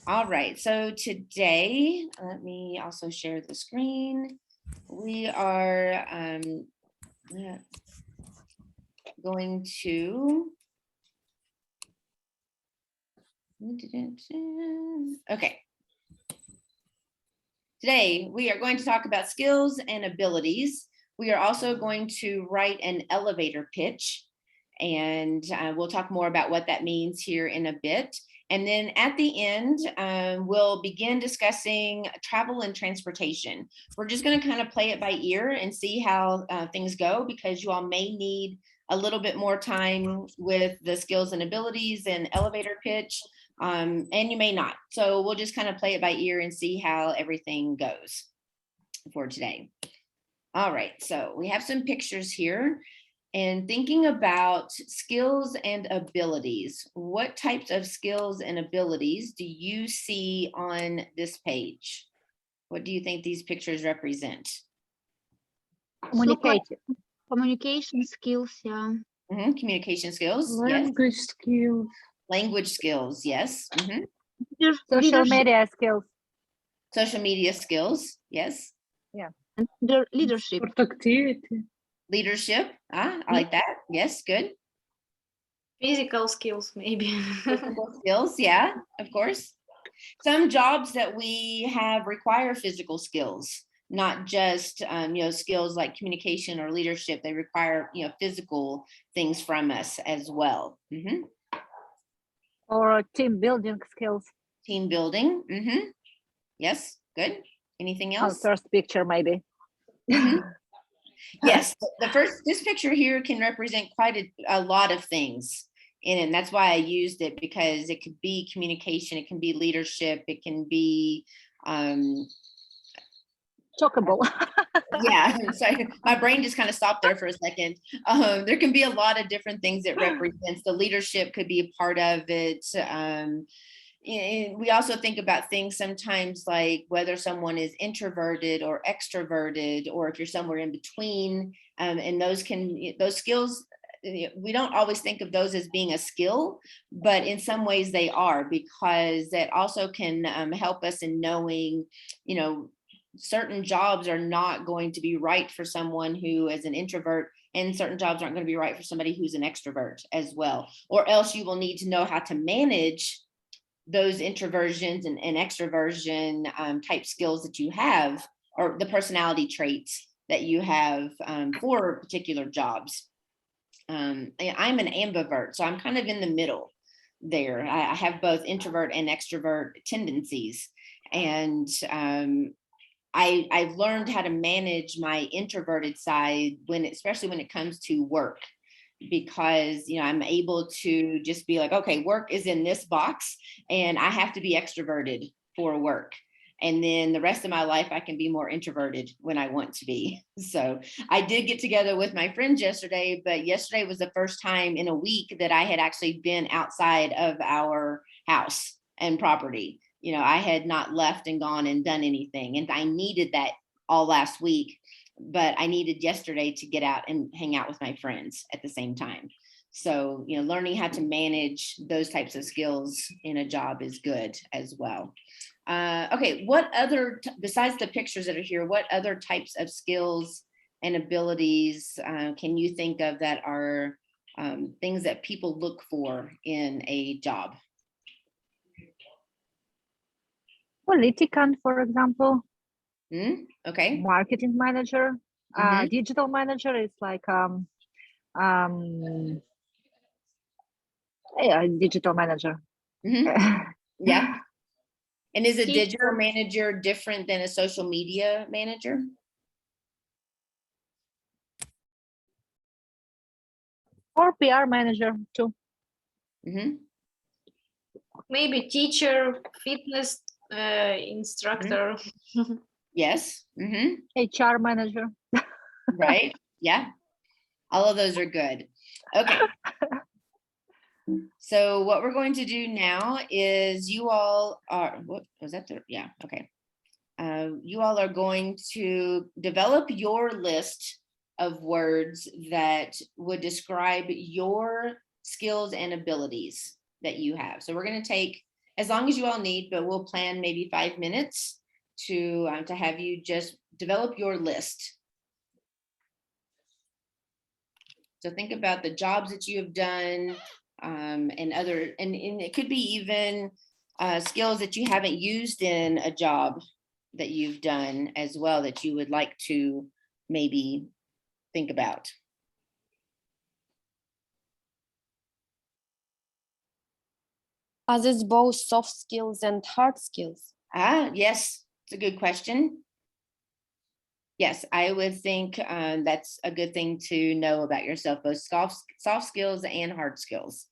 All right, so today, let me also share the screen. We are going to, okay. Today, we are going to talk about skills and abilities. We are also going to write an elevator pitch, and we'll talk more about what that means here in a bit. And then at the end, we'll begin discussing travel and transportation. We're just going to kind of play it by ear and see how things go, because you all may need a little bit more time with the skills and abilities and elevator pitch, and you may not. So we'll just kind of play it by ear and see how everything goes for today. All right, so we have some pictures here. And thinking about skills and abilities, what types of skills and abilities do you see on this page? What do you think these pictures represent? Communication skills, yeah. Communication skills, Language yes. skills. Language skills, yes. Social media skills. Social media skills, yes. Yeah. And leadership. Sport activity. Leadership, I like that. Yes, good. Physical skills, maybe. Physical skills, yeah, of course. Some jobs that we have require physical skills, not just skills like communication or leadership. They require physical things from us as well. Or team building skills. Team building. Yes, good. Anything else? First picture, maybe. Yes, this picture here can represent quite a lot of things in it. And that's why I used it, because it could be communication, it can be leadership, it can be talkable. Yeah, sorry, my brain just kind of stopped there for a second. There can be a lot of different things it represents. The leadership could be a part of it. We also think about things sometimes like whether someone is introverted or extroverted, or if you're somewhere in between, and those skills, we don't always think of those as being a skill, but in some ways they are, because that also can help us in knowing, certain jobs are not going to be right for someone who is an introvert, and certain jobs aren't going to be right for somebody who's an extrovert as well. Or else you will need to know how to manage those introversions and extroversion type skills that you have, or the personality traits that you have for particular jobs. I'm an ambivert, so I'm kind of in the middle there. I have both introvert and extrovert tendencies, and I've learned how to manage my introverted side especially when it comes to work, because I'm able to just be like, okay, work is in this box and I have to be extroverted for work, and then the rest of my life I can be more introverted when I want to be. So I did get together with my friends yesterday, but yesterday was the first time in a week that I had actually been outside of our house and property. I had not left and gone and done anything, and I needed that all last week, but I needed yesterday to get out and hang out with my friends at the same time. So, learning how to manage those types of skills in a job is good as well. Okay, what other, besides the pictures that are here, what other types of skills and abilities can you think of that are things that people look for in a job? Politician, for example. Okay. Marketing manager, digital manager is like digital manager. Yeah. And is a digital manager different than a social media manager? Or PR manager too. Maybe teacher, fitness instructor. Yes. HR manager. Right. Yeah. All of those are good. Okay. So what we're going to do now is you all are, what was that? Yeah. Okay. You all are going to develop your list of words that would describe your skills and abilities that you have. So we're going to take as long as you all need, but we'll plan maybe 5 minutes to have you just develop your list. So think about the jobs that you have done, and other, and it could be even skills that you haven't used in a job that you've done as well that you would like to maybe think about. Are these both soft skills and hard skills? Yes, it's a good question. Yes, I would think that's a good thing to know about yourself, both soft skills and hard skills.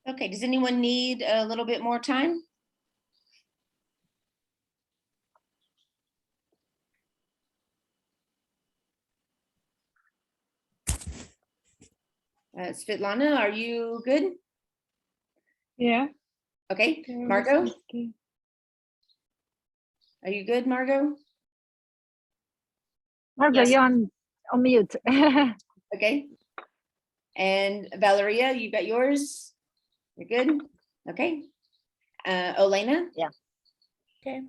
Okay, does anyone need a little bit more time? Svetlana, are you good? Yeah. Okay, there was Margot, some- are you good, Margot? Margot, Yes. you're on mute. Okay. And Valeria, you got yours? You're good? Okay. Olena? Okay.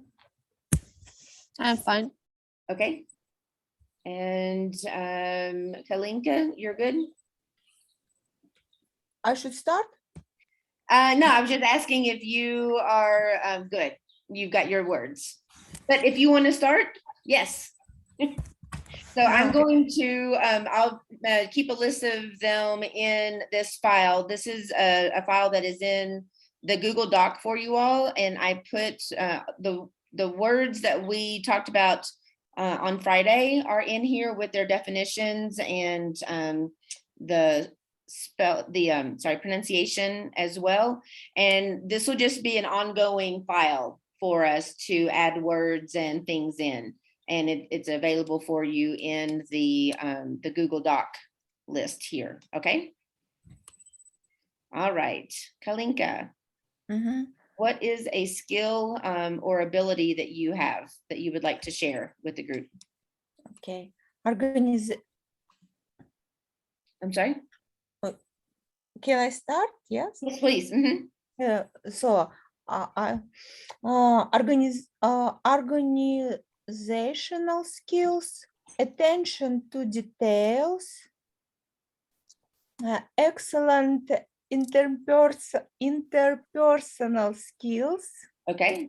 I'm fine. Okay. And Kalinka, you're good? I should start? No, I was just asking if you are good. You've got your words. But if you want to start, yes. So I'm going to, I'll keep a list of them in this file. This is a file that is in the Google Doc for you all. And I put the words that we talked about on Friday are in here with their definitions and the pronunciation as well. And this will just be an ongoing file for us to add words and things in. And it's available for you in the Google Doc list here, okay? All right, Kalinka, what is a skill or ability that you have that you would like to share with the group? Okay. I'm sorry? Can I start? Yes. Yes, please. So, organizational skills, attention to details, excellent interpersonal skills, Okay,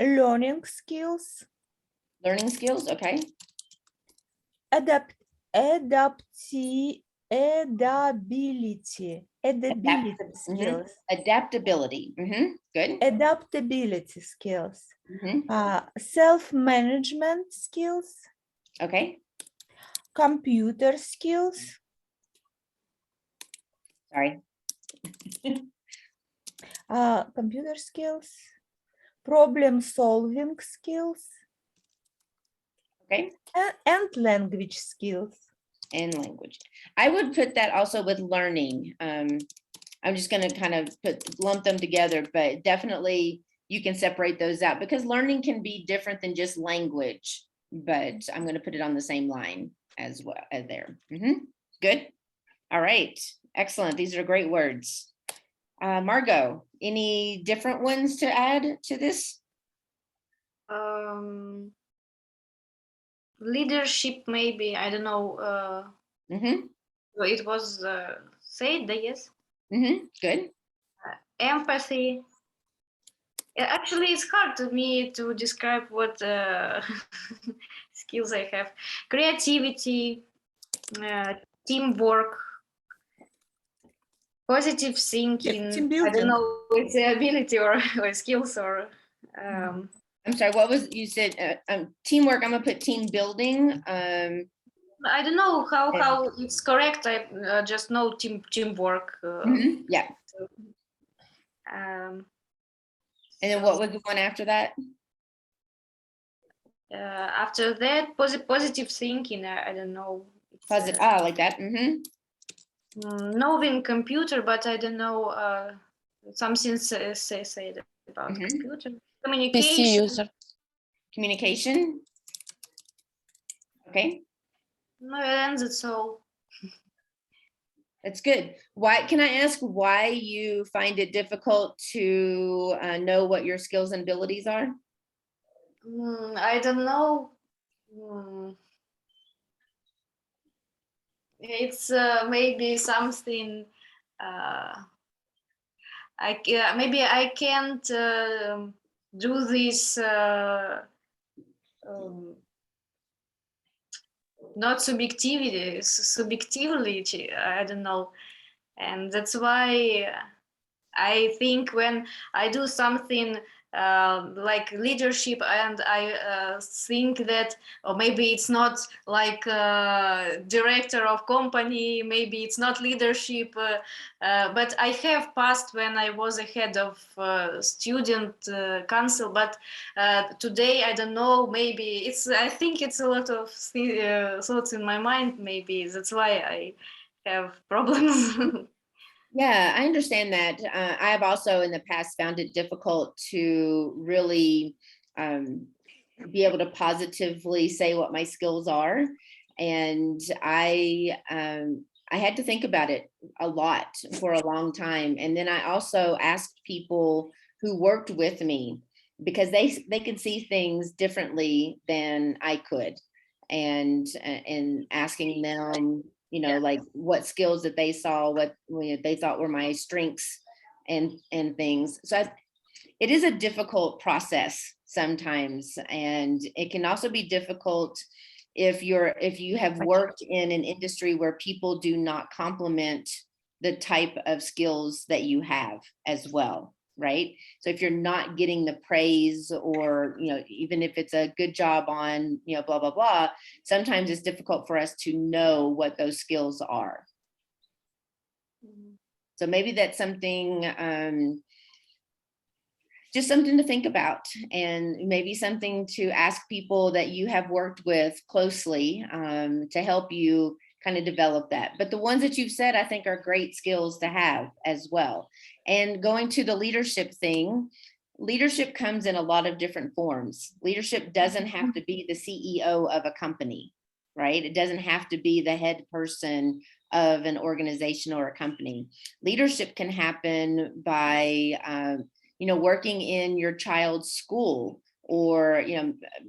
learning skills, learning skills, okay. adaptability Mhm. skills, Adaptability, good. adaptability skills, Mhm. self-management skills, Okay, computer skills, sorry. computer skills, problem solving skills, Okay, and language skills. and language. I would put that also with learning. I'm just gonna kind of lump them together, but definitely you can separate those out because learning can be different than just language, but I'm gonna put it on the same line as well as there. Good. All right, excellent. These are great words. Margot, any different ones to add to this? Leadership, maybe, I don't know. It was said, yes. Good. Empathy. Actually, it's hard to me to describe what skills I have. Creativity, teamwork, positive thinking. Team I building. don't know, it's an ability or skills or. I'm sorry, what was, you said teamwork, I'm gonna put team building. I don't know how it's correct. I just know teamwork. Yeah. Um, And then what was the one after that? after that, positive thinking. I don't know. Positive, like that. Knowing computer, but I don't know something said about computer. PC Communication. user. Communication. Okay, No, and that's all. that's good. Why, can I ask why you find it difficult to know what your skills and abilities are? I don't know. It's maybe something. Maybe I can't do this not subjectively. I don't know, and that's why I think when I do something like leadership, and I think that, or maybe it's not like director of company, maybe it's not leadership, but I have passed when I was a head of student council, but today I don't know, maybe I think it's a lot of thoughts in my mind, maybe that's why I have problems. Yeah, I understand that. I have also in the past found it difficult to really be able to positively say what my skills are. And I had to think about it a lot for a long time. And then I also asked people who worked with me, because they could see things differently than I could. And asking them, like what skills that they saw, what they thought were my strengths and things. So it is a difficult process sometimes, and it can also be difficult if you have worked in an industry where people do not complement the type of skills that you have as well, right? So if you're not getting the praise, or even if it's a good job on blah blah blah, sometimes it's difficult for us to know what those skills are. So maybe that's something, just something to think about, and maybe something to ask people that you have worked with closely to help you kind of develop that. But the ones that you've said, I think, are great skills to have as well. And going to the leadership thing, leadership comes in a lot of different forms. Leadership doesn't have to be the CEO of a company, right? It doesn't have to be the head person of an organization or a company. Leadership can happen by working in your child's school, or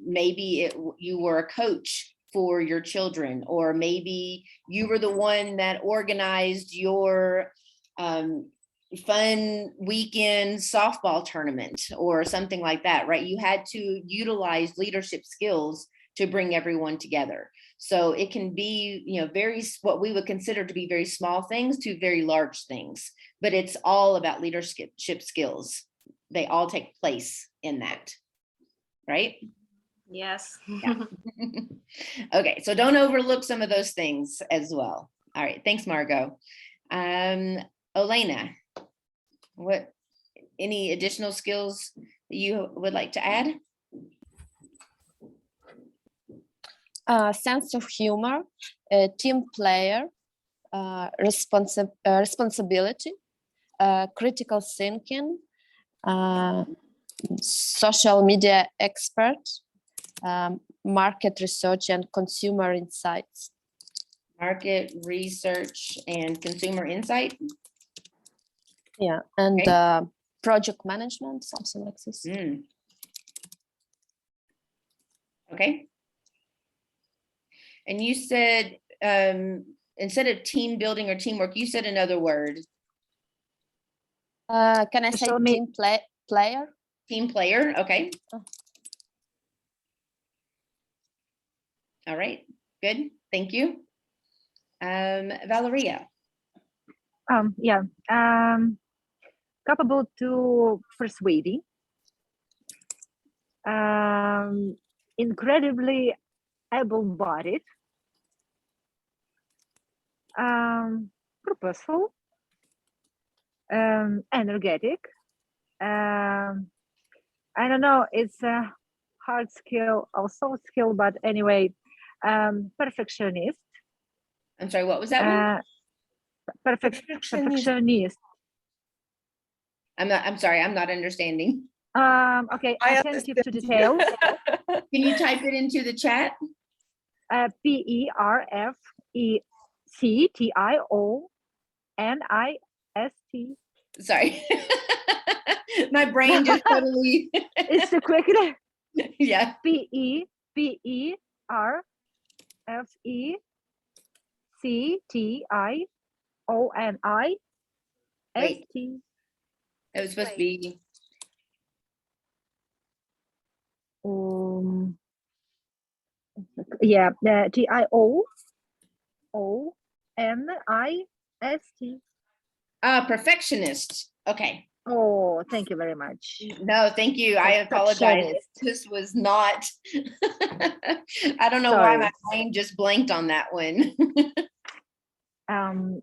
maybe you were a coach for your children, or maybe you were the one that organized your fun weekend softball tournament or something like that, right? You had to utilize leadership skills to bring everyone together. So it can be, very, what we would consider to be very small things to very large things, but it's all about leadership skills. They all take place in that, right? Yes. Yeah. Okay, so don't overlook some of those things as well. All right, thanks, Margot. Olena, any additional skills that you would like to add? Sense of humor, team player, responsibility, critical thinking, social media expert, market research and consumer insights. Market research and consumer insight. Yeah, and okay. Project management, something like this. Okay. And you said, instead of team building or teamwork, you said another word. Can I say team player? Team player, okay. Oh. All right, good, thank you. Valeria. Capable to persuading, incredibly able-bodied, purposeful, energetic. I don't know, it's a hard skill, also skill, but anyway, perfectionist. I'm sorry, what was that one? Perfectionist. I'm sorry, I'm not understanding. Okay, I can keep to details. Can you type it into the chat? Perfectionist. Sorry. My brain just totally. It's too quick. Yeah. Perfectionist. It was supposed to be. Yeah, TIOONIST. Perfectionist. Okay. Oh, thank you very much. No, thank you. I apologize. Perfectionist. This was not, I don't know why my Sorry. brain just blanked on that one.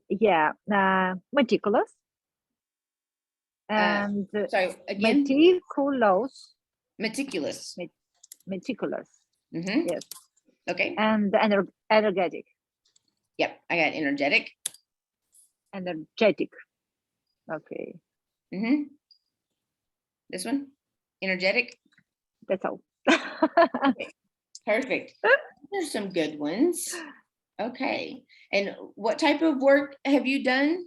Yeah, meticulous and Sorry, again, meticulous, meticulous. meticulous, Mhm. yes, Okay. and energetic, Yep. I got energetic. energetic. Okay, Mhm. This one, energetic. that's all. Perfect. There's some good ones. Okay. And what type of work have you done?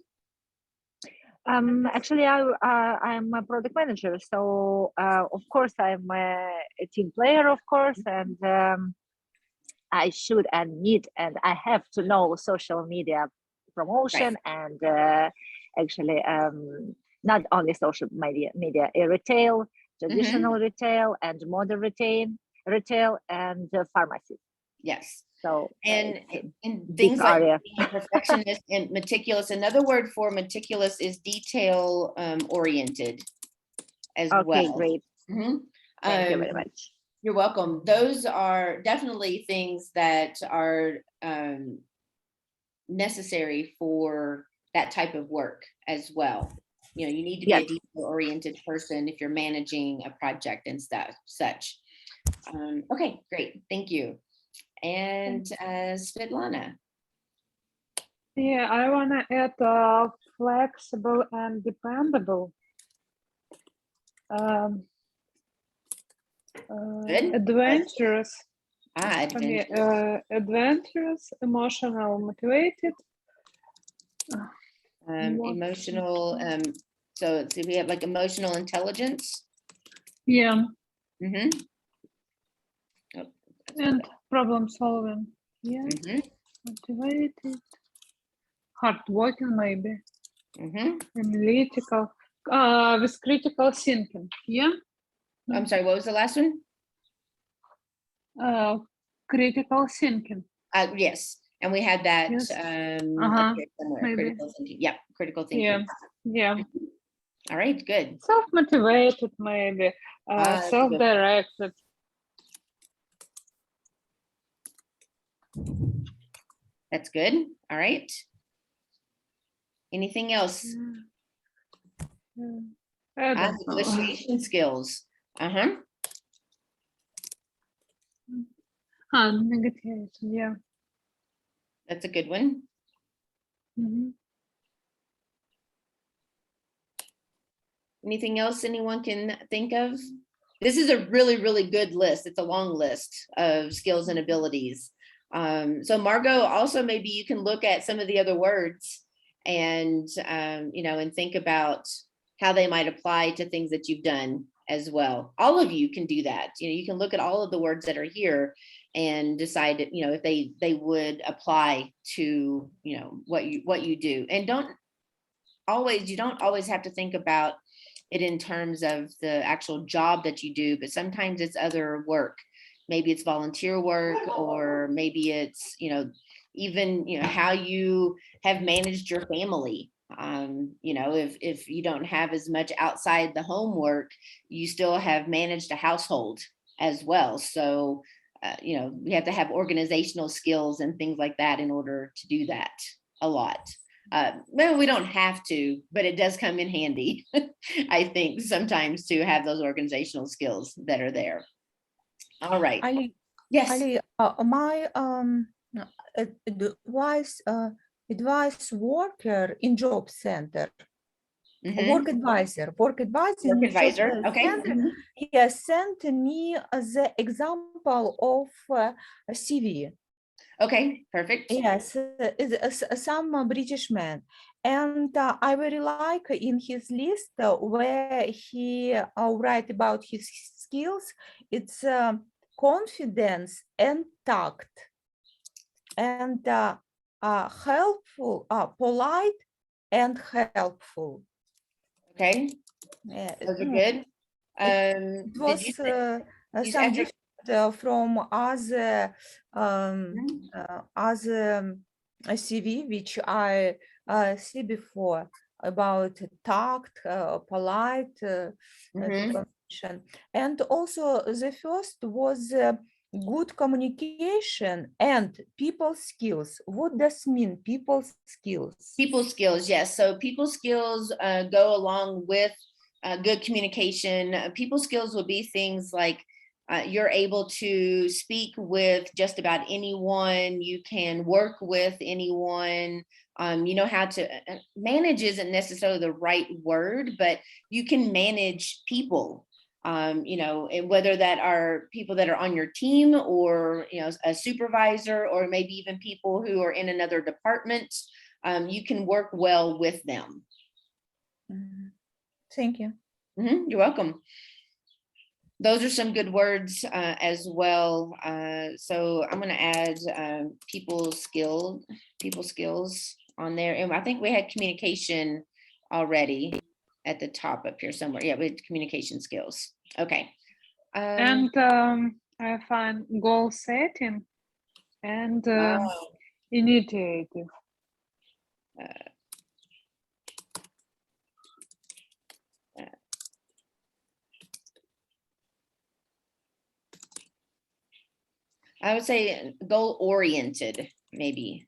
Actually, I'm a product manager, so of course I'm a team player, of course, and I should admit, and I have to know social media promotion and actually not only social media retail, traditional retail, and modern retail, and pharmacy. Yes. So And it's a and big things like area. being perfectionist and meticulous. Another word for meticulous is detail oriented as Okay, well. great. Mhm. Thank you very much. You're welcome. Those are definitely things that are necessary for that type of work as well. You know, you need to be a Yes. detail-oriented person if you're managing a project and such. Okay, great. Thank you. And Svetlana. Yeah, I want to add flexible and dependable. Good. Adventurous. Adventurous. Adventurous, emotional, motivated. Emotional. So let's see, we have like emotional intelligence. Yeah, Mm-hmm. and problem solving. Yeah, Mm-hmm. motivated, hardworking maybe, Mm-hmm. analytical, with critical thinking. Yeah, I'm sorry, what was the last one? critical thinking. Yes, and we had that Yes. up here somewhere. Maybe. Critical thinking. Yeah, critical thinking. Yeah, yeah. All right, good. Self-motivated maybe, That's a good- self-directed. That's good. All right. Anything else? I don't know. Negotiation skills. Uh-huh. Negative, yeah. That's a good one. Mhm. Anything else anyone can think of? This is a really, really good list. It's a long list of skills and abilities. So Margot, also maybe you can look at some of the other words and, you know, and think about how they might apply to things that you've done as well. All of you can do that. You know, you can look at all of the words that are here and decide, you know, if they would apply to, you know, what you do. And you don't always have to think about it in terms of the actual job that you do, but sometimes it's other work. Maybe it's volunteer work, or maybe it's, you know, even, you know, how you have managed your family. You know, if you don't have as much outside the home work, you still have managed a household as well. So, you know, we have to have organizational skills and things like that in order to do that a lot. Well, we don't have to, but it does come in handy, I think, sometimes to have those organizational skills that are there. All right. Ali, Yes. Ali, my advice worker in job center, Mhm. work advisor Work in job advisor. Okay. center, Mhm. yes, sent me the example of a CV. Okay, perfect. Yes, some British man, and I very like in his list where he write about his skills. It's confidence and tact, and helpful, polite and helpful. Okay, those are good. It Did was you say you some after- different from other Mhm. other CV which I see before. about tact, polite Mhm. conversation. And also the first was good communication and people skills. What does mean people skills? People skills, yes. So people skills go along with good communication. People skills will be things like you're able to speak with just about anyone. You can work with anyone. You know how to manage isn't necessarily the right word, but you can manage people. You know, and whether that are people that are on your team or, you know, a supervisor or maybe even people who are in another department, you can work well with them. Mhm. Thank you. You're welcome. Those are some good words as well. So I'm going to add people skills on there. And I think we had communication already at the top up here somewhere. Yeah, we had communication skills. Okay. And I find goal setting and initiative. I would say goal oriented, maybe.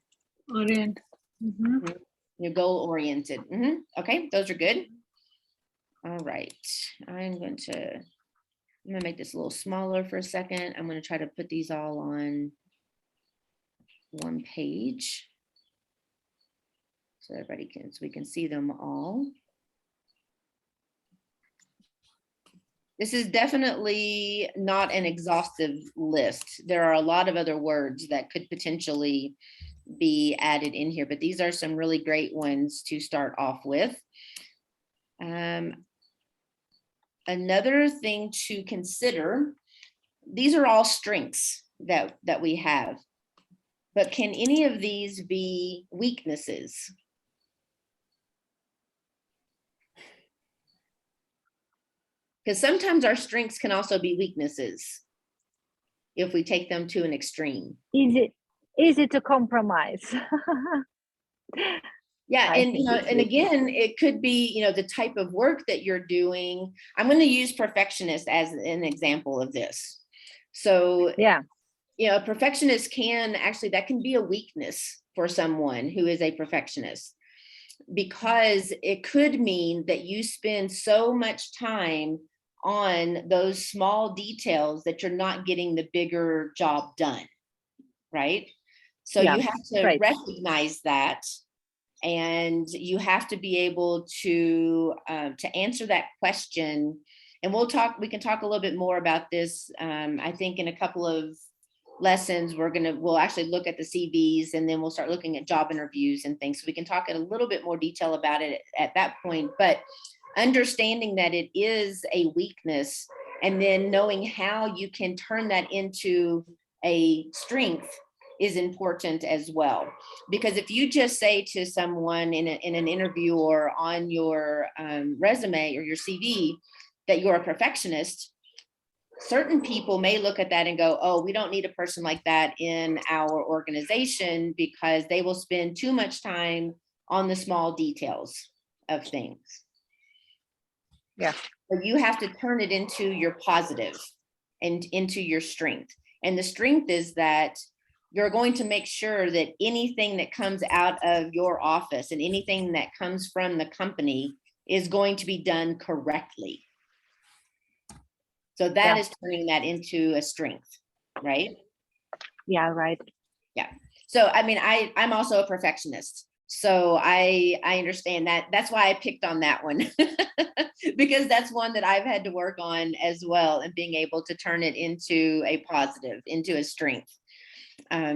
Orient. Mhm. You're goal oriented. Okay, those are good. All right, I'm gonna make this a little smaller for a second. I'm gonna try to put these all on one page so everybody can, so we can see them all. This is definitely not an exhaustive list. There are a lot of other words that could potentially be added in here, but these are some really great ones to start off with. Another thing to consider, these are all strengths that we have, but can any of these be weaknesses? Because sometimes our strengths can also be weaknesses if we take them to an extreme. Easy to compromise. Yeah, I and you think know, it's and weak. again, it could be, you know, the type of work that you're doing. I'm going to use perfectionist as an example of this. So, Yeah, you know, a perfectionist can actually, that can be a weakness for someone who is a perfectionist, because it could mean that you spend so much time on those small details that you're not getting the bigger job done, right? So yeah, you have to right. recognize that, and you have to be able to answer that question. And we can talk a little bit more about this. I think in a couple of lessons, we'll actually look at the CVs, and then we'll start looking at job interviews and things. So we can talk in a little bit more detail about it at that point, but understanding that it is a weakness and then knowing how you can turn that into a strength is important as well. Because if you just say to someone in an interview or on your resume or your CV that you're a perfectionist, certain people may look at that and go, oh, we don't need a person like that in our organization, because they will spend too much time on the small details of things. Yeah. But you have to turn it into your positive and into your strength. And the strength is that you're going to make sure that anything that comes out of your office and anything that comes from the company is going to be done correctly. So that is turning that into a strength, right? Yeah, right. Yeah. So, I mean, I'm also a perfectionist. So I understand that. That's why I picked on that one, because that's one that I've had to work on as well, and being able to turn it into a positive, into a strength.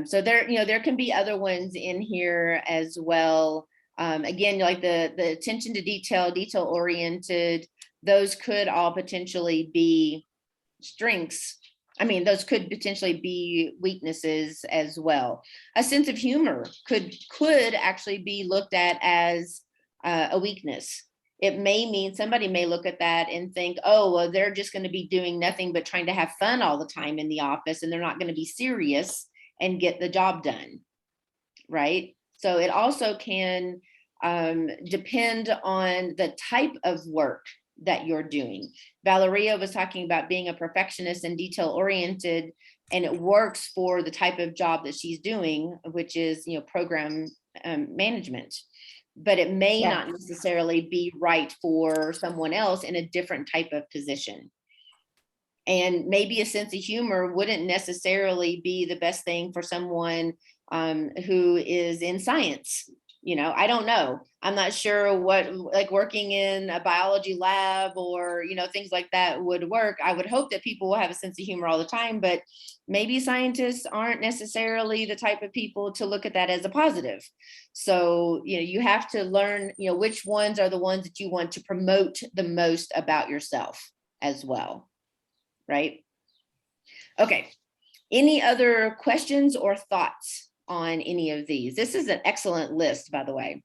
So there, you know, there can be other ones in here as well. Again, like the attention to detail, detail oriented, those could all potentially be strengths. I mean, those could potentially be weaknesses as well. A sense of humor could actually be looked at as a weakness. It may mean somebody may look at that and think, oh, well, they're just going to be doing nothing but trying to have fun all the time in the office, and they're not going to be serious and get the job done, right? So it also can depend on the type of work that you're doing. Valeria was talking about being a perfectionist and detail oriented, and it works for the type of job that she's doing, which is, program management. But it may Yeah. not necessarily be right for someone else in a different type of position. And maybe a sense of humor wouldn't necessarily be the best thing for someone who is in science. I don't know. I'm not sure what, like, working in a biology lab or, things like that would work. I would hope that people will have a sense of humor all the time, but maybe scientists aren't necessarily the type of people to look at that as a positive. So, you have to learn, which ones are the ones that you want to promote the most about yourself as well. Right? Okay. Any other questions or thoughts on any of these? This is an excellent list, by the way.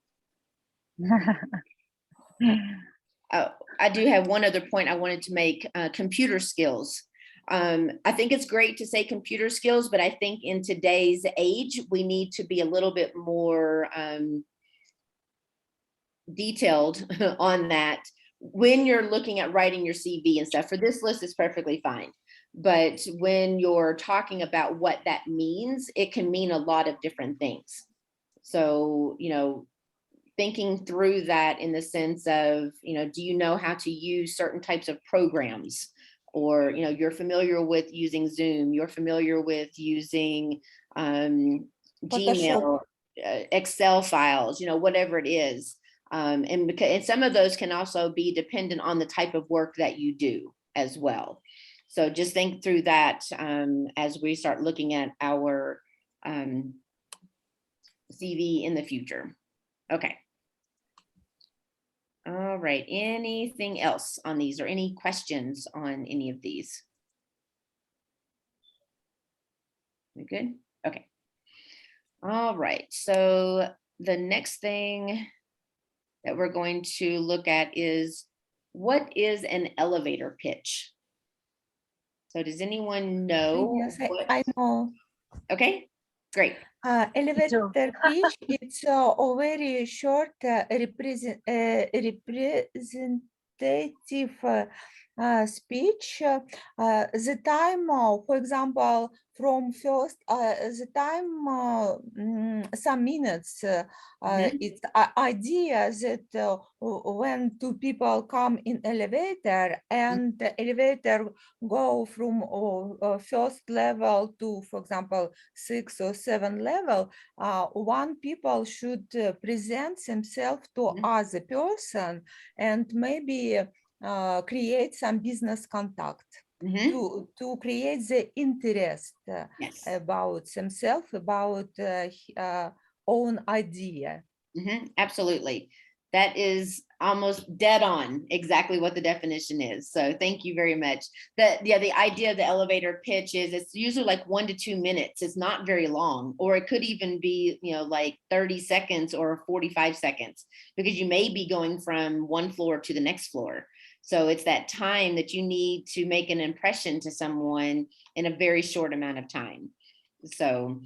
I do have one other point I wanted to make, computer skills. I think it's great to say computer skills, but I think in today's age, we need to be a little bit more detailed on that. When you're looking at writing your CV and stuff, for this list is perfectly fine. But when you're talking about what that means, it can mean a lot of different things. So, thinking through that in the sense of, do you know how to use certain types of programs? Or, you're familiar with using Zoom, you're familiar with using Gmail, Excel files, whatever it is. And some of those can also be dependent on the type of work that you do as well. So just think through that as we start looking at our CV in the future. Okay. All right. Anything else on these or any questions on any of these? We good? Okay. All right. So the next thing that we're going to look at is, what is an elevator pitch? So does anyone know? Yes, I know. Okay, great. Elevator pitch, it's a very short representative speech. The time, for example, from first, the time, some minutes, it's an idea that when two people come in elevator and the elevator go from first level to, for example, 6 or 7 level, one people should present themselves to other person and maybe create some business contact to create the interest about themselves, about own idea. Absolutely. That is almost dead on exactly what the definition is. So thank you very much. The idea of the elevator pitch is it's usually like 1 to 2 minutes. It's not very long, or it could even be, like 30 seconds or 45 seconds, because you may be going from one floor to the next floor. So it's that time that you need to make an impression to someone in a very short amount of time. So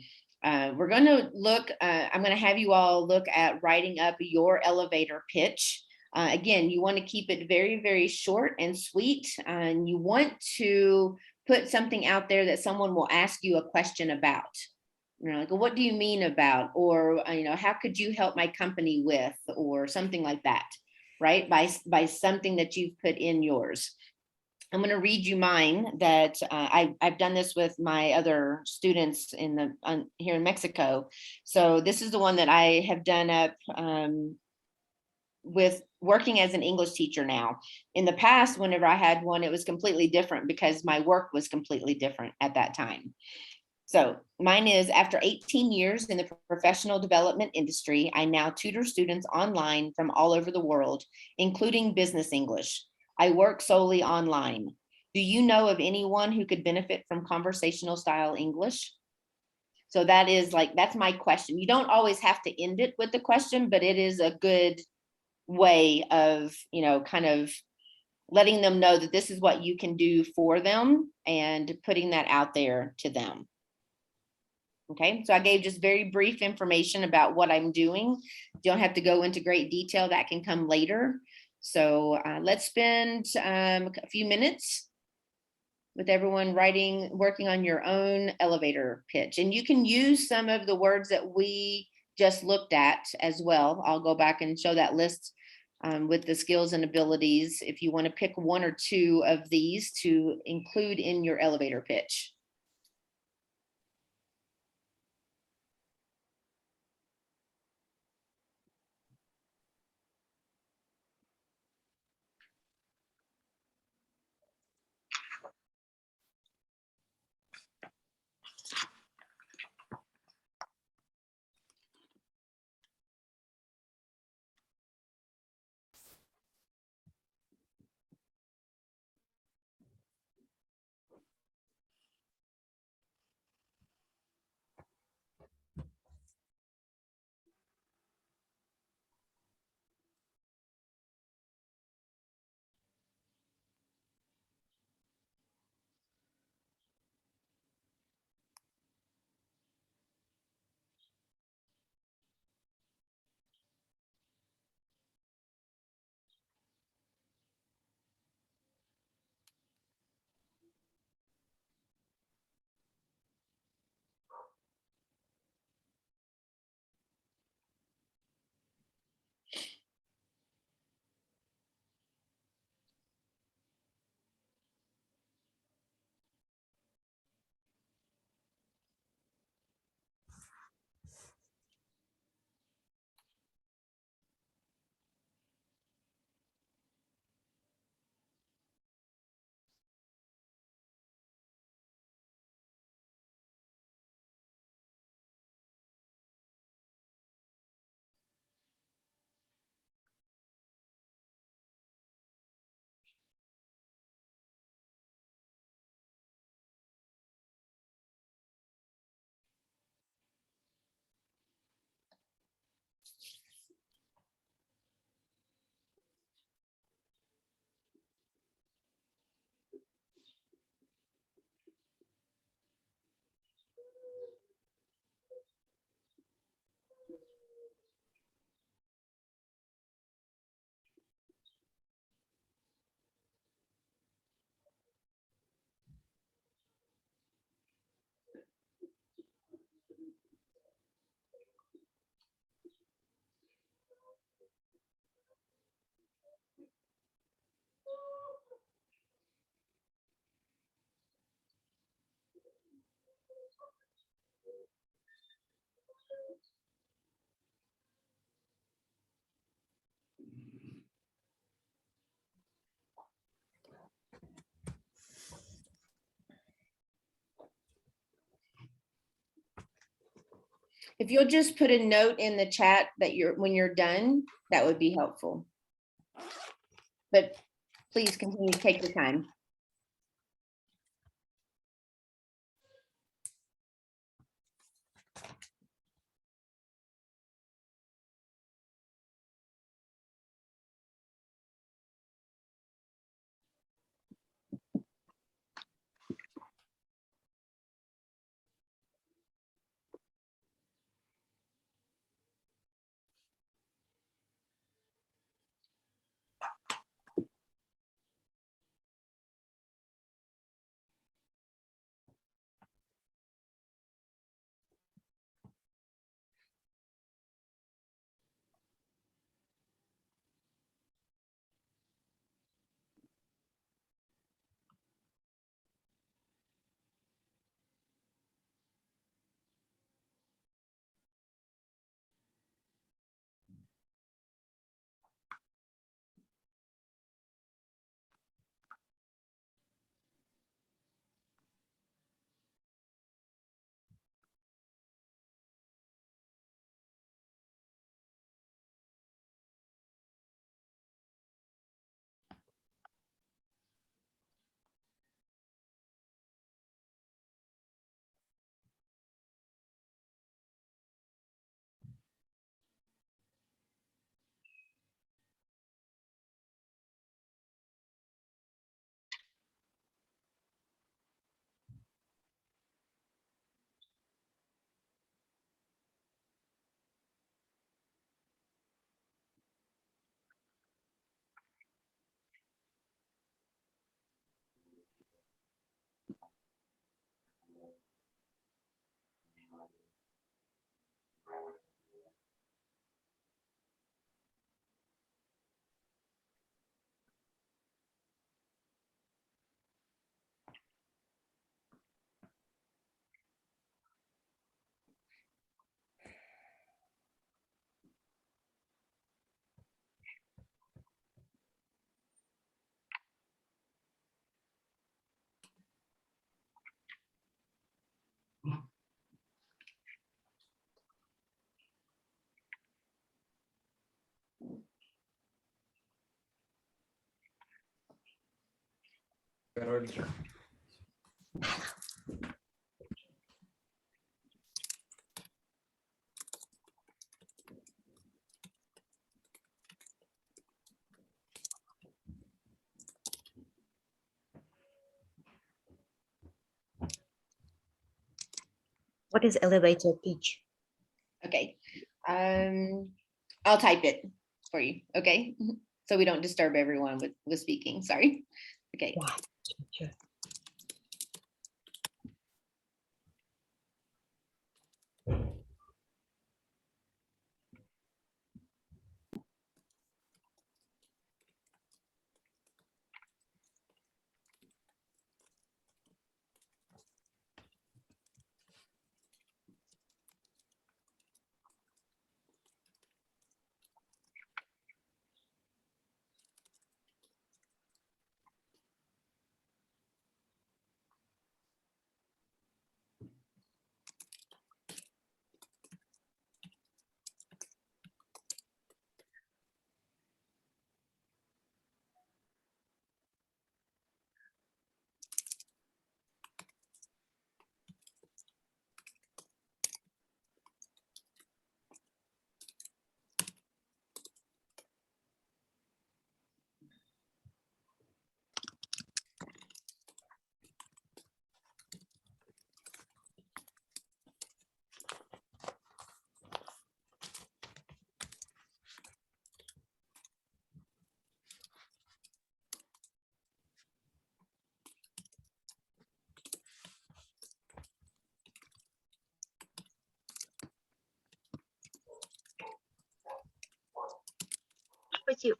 we're going to look, I'm going to have you all look at writing up your elevator pitch. Again, you want to keep it very, very short and sweet. And you want to put something out there that someone will ask you a question about. Like, what do you mean about? Or, how could you help my company with? Or something like that, right? By something that you've put in yours. I'm going to read you mine that I've done this with my other students here in Mexico. So this is the one that I have done up with working as an English teacher now. In the past, whenever I had one, it was completely different because my work was completely different at that time. So mine is, after 18 years in the professional development industry, I now tutor students online from all over the world, including business English. I work solely online. Do you know of anyone who could benefit from conversational style English? So that's my question. You don't always have to end it with the question, but it is a good way of, kind of letting them know that this is what you can do for them and putting that out there to them. Okay, so I gave just very brief information about what I'm doing. Don't have to go into great detail, that can come later. So let's spend a few minutes with everyone working on your own elevator pitch. And you can use some of the words that we just looked at as well. I'll go back and show that list with the skills and abilities if you want to pick one or two of these to include in your elevator pitch. If you'll just put a note in the chat that when you're done, that would be helpful. But please continue to take your time. What is elevator pitch? Okay. I'll type it for you. Okay. So we don't disturb everyone with speaking. Sorry. Okay. Yeah, sure. Спасибо.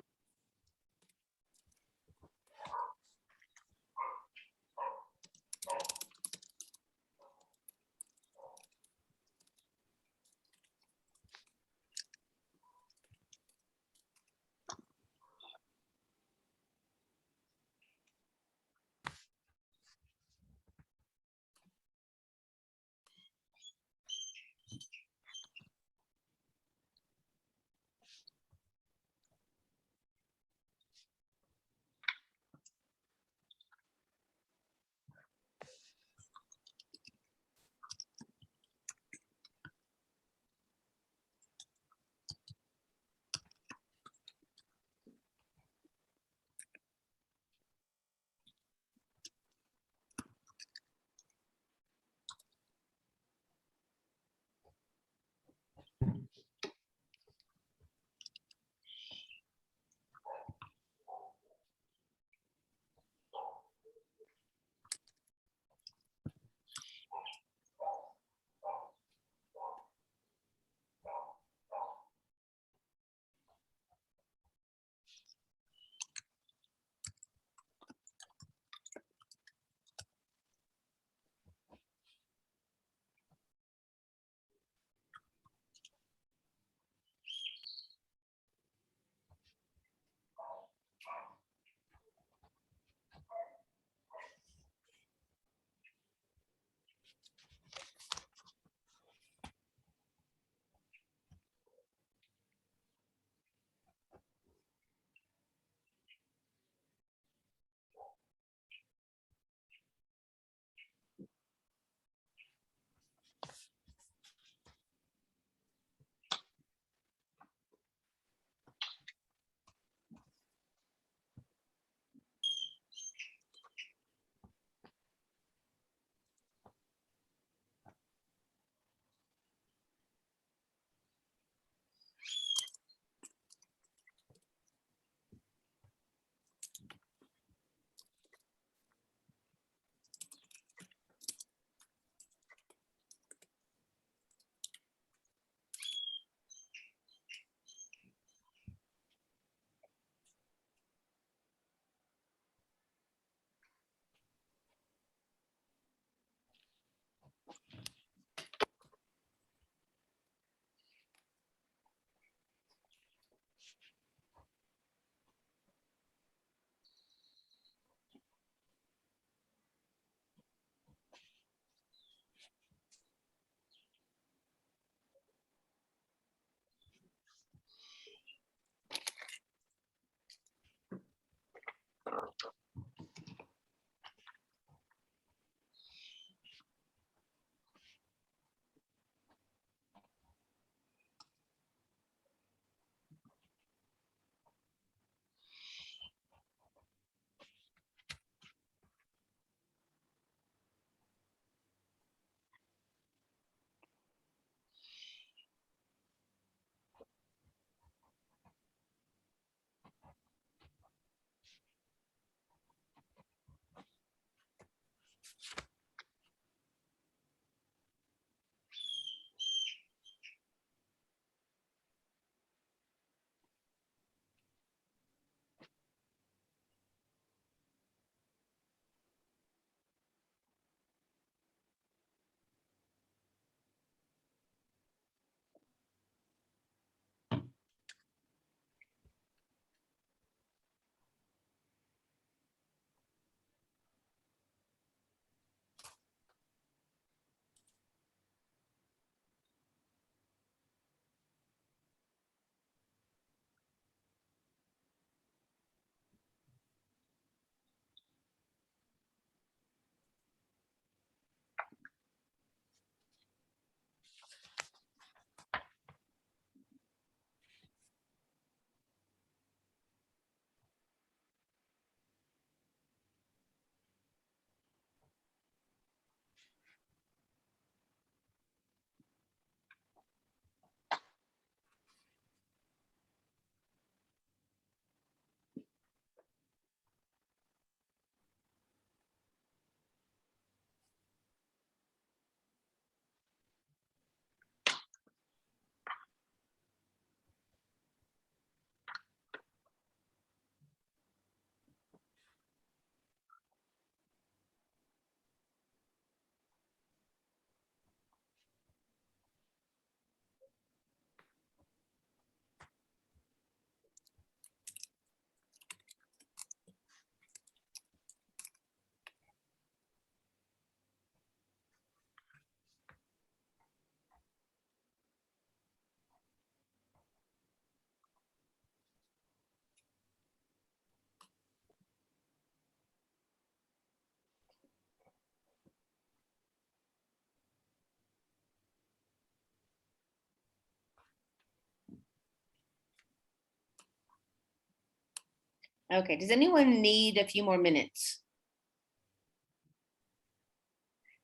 Okay, does anyone need a few more minutes?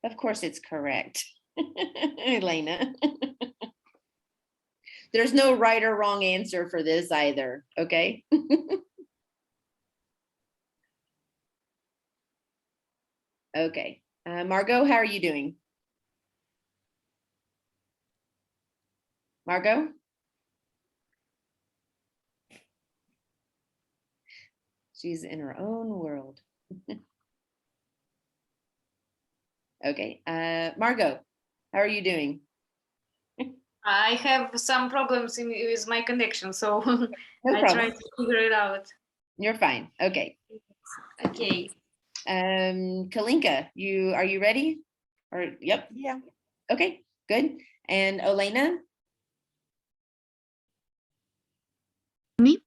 Of course it's correct. Elena. There's no right or wrong answer for this either, okay? Okay, Margot, how are you doing? Margot? She's in her own world. Okay, Margot, how are you doing? I have some problems with my connection, so No I problem. try to figure it out. You're fine. Okay. Okay. Kalinka, are you ready? Or yep. Yeah. Okay, good. And Olena? Me?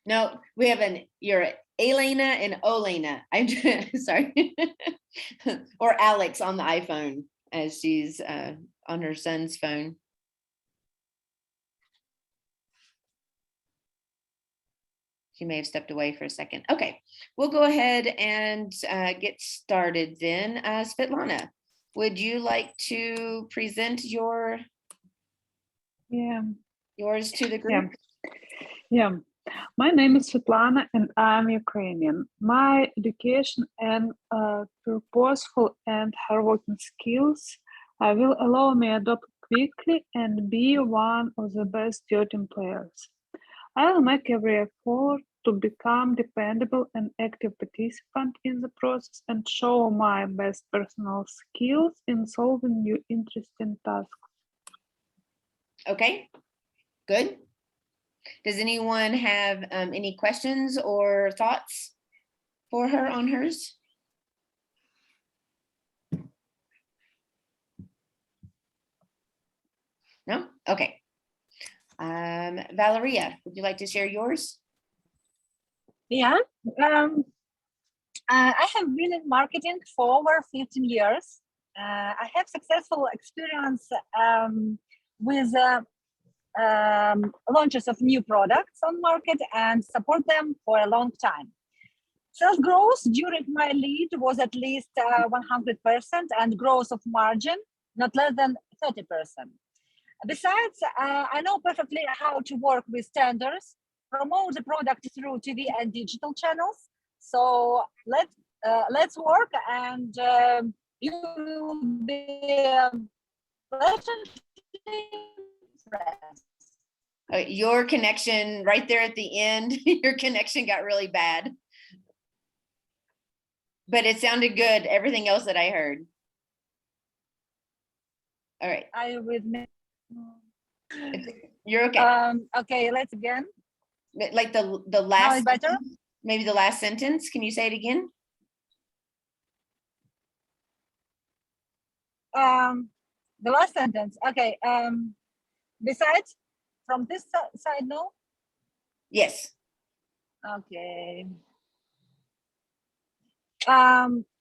No, we have you're Elena and Olena. I'm sorry. Or Alex on the iPhone as she's on her son's phone. She may have stepped away for a second. Okay, we'll go ahead and get started then. Svetlana, would you like to present yours to the group? Yeah. My name is Svetlana and I'm Ukrainian. My education and purposeful and hardworking skills will allow me to adopt quickly and be one of the best 13 players. I will make every effort to become dependable and active participant in the process and show my best personal skills in solving new interesting tasks. Okay, good. Does anyone have any questions or thoughts for her on hers? No? Okay. Valeria, would you like to share yours? Yeah. I have been in marketing for over 15 years. I have successful experience with launches of new products on market and support them for a long time. Sales growth during my lead was at least 100% and growth of margin not less than 30%. Besides, I know perfectly how to work with tenders, promote the product through TV and digital channels. So let's work, and you will be pleasantly impressed. Your connection right there at the end, your connection got really bad. But it sounded good, everything else that I heard. All right. Are you with me? You're okay. Okay, let's again. Like the Now last it's better? maybe the last sentence. Can you say it again? The last sentence. Okay. Besides, from this side, no? Yes. Okay.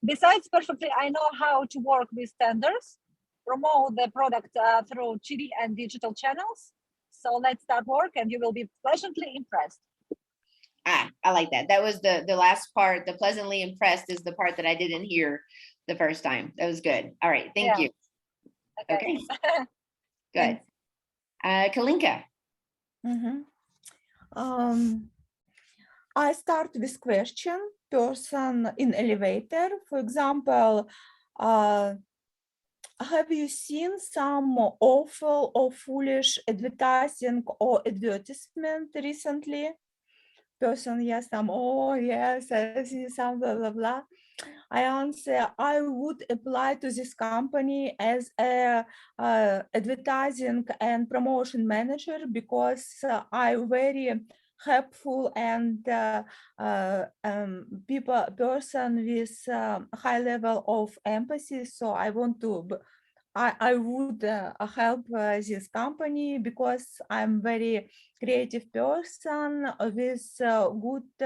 Besides, perfectly, I know how to work with tenders, promote the product through TV and digital channels. So let's start work and you will be pleasantly impressed. I like that. That was the last part. The pleasantly impressed is the part that I didn't hear the first time. That was good. All right. Thank you. Okay. Good. Kalinka. I start with question, person in elevator. For example, have you seen some awful or foolish advertising or advertisement recently? Person, yes, oh yes, I see some blah, blah, blah. I answer, I would apply to this company as a advertising and promotion manager because I'm very helpful and person with high level of empathy. So I want to, I would help this company because I'm very creative person with good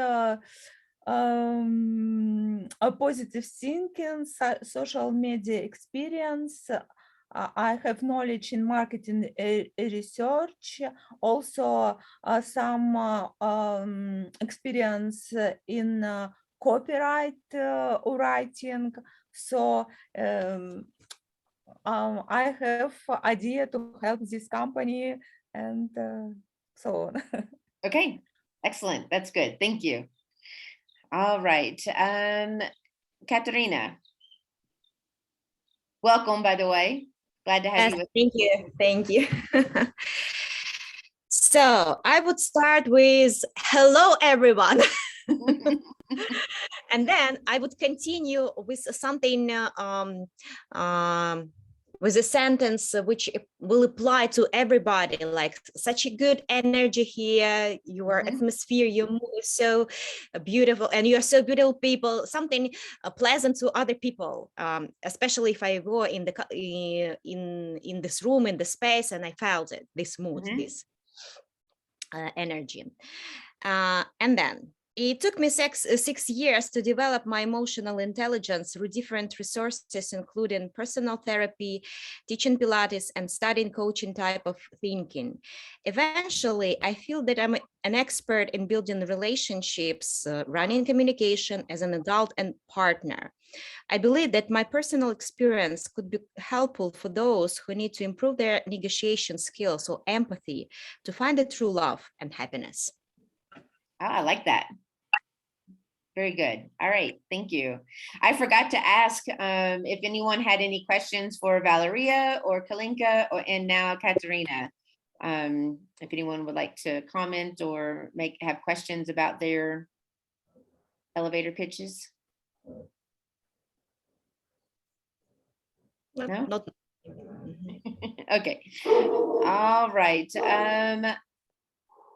a positive thinking, social media experience. I have knowledge in marketing research, also some experience in copyright writing. So I have idea to help this company and so on. Okay, excellent. That's good. Thank you. All right. Katerina. Welcome, by the way. Glad to have Yes, you with thank you. Thank you. So I would start with hello, everyone. And then I would continue with something with a sentence which will apply to everybody, like such a good energy here, your atmosphere, your mood is so beautiful, and you are so beautiful people, something pleasant to other people, especially if I go in the in this room, in the space, and I felt it, this mood, this energy. And then it took me six years to develop my emotional intelligence through different resources, including personal therapy, teaching Pilates, and studying coaching type of thinking. Eventually, I feel that I'm an expert in building relationships, running communication as an adult and partner. I believe that my personal experience could be helpful for those who need to improve their negotiation skills or empathy to find the true love and happiness. I like that. Very good. All right. Thank you. I forgot to ask if anyone had any questions for Valeria or Kalinka and now Katerina. If anyone would like to comment or have questions about their elevator pitches. No? Not. Okay. All right.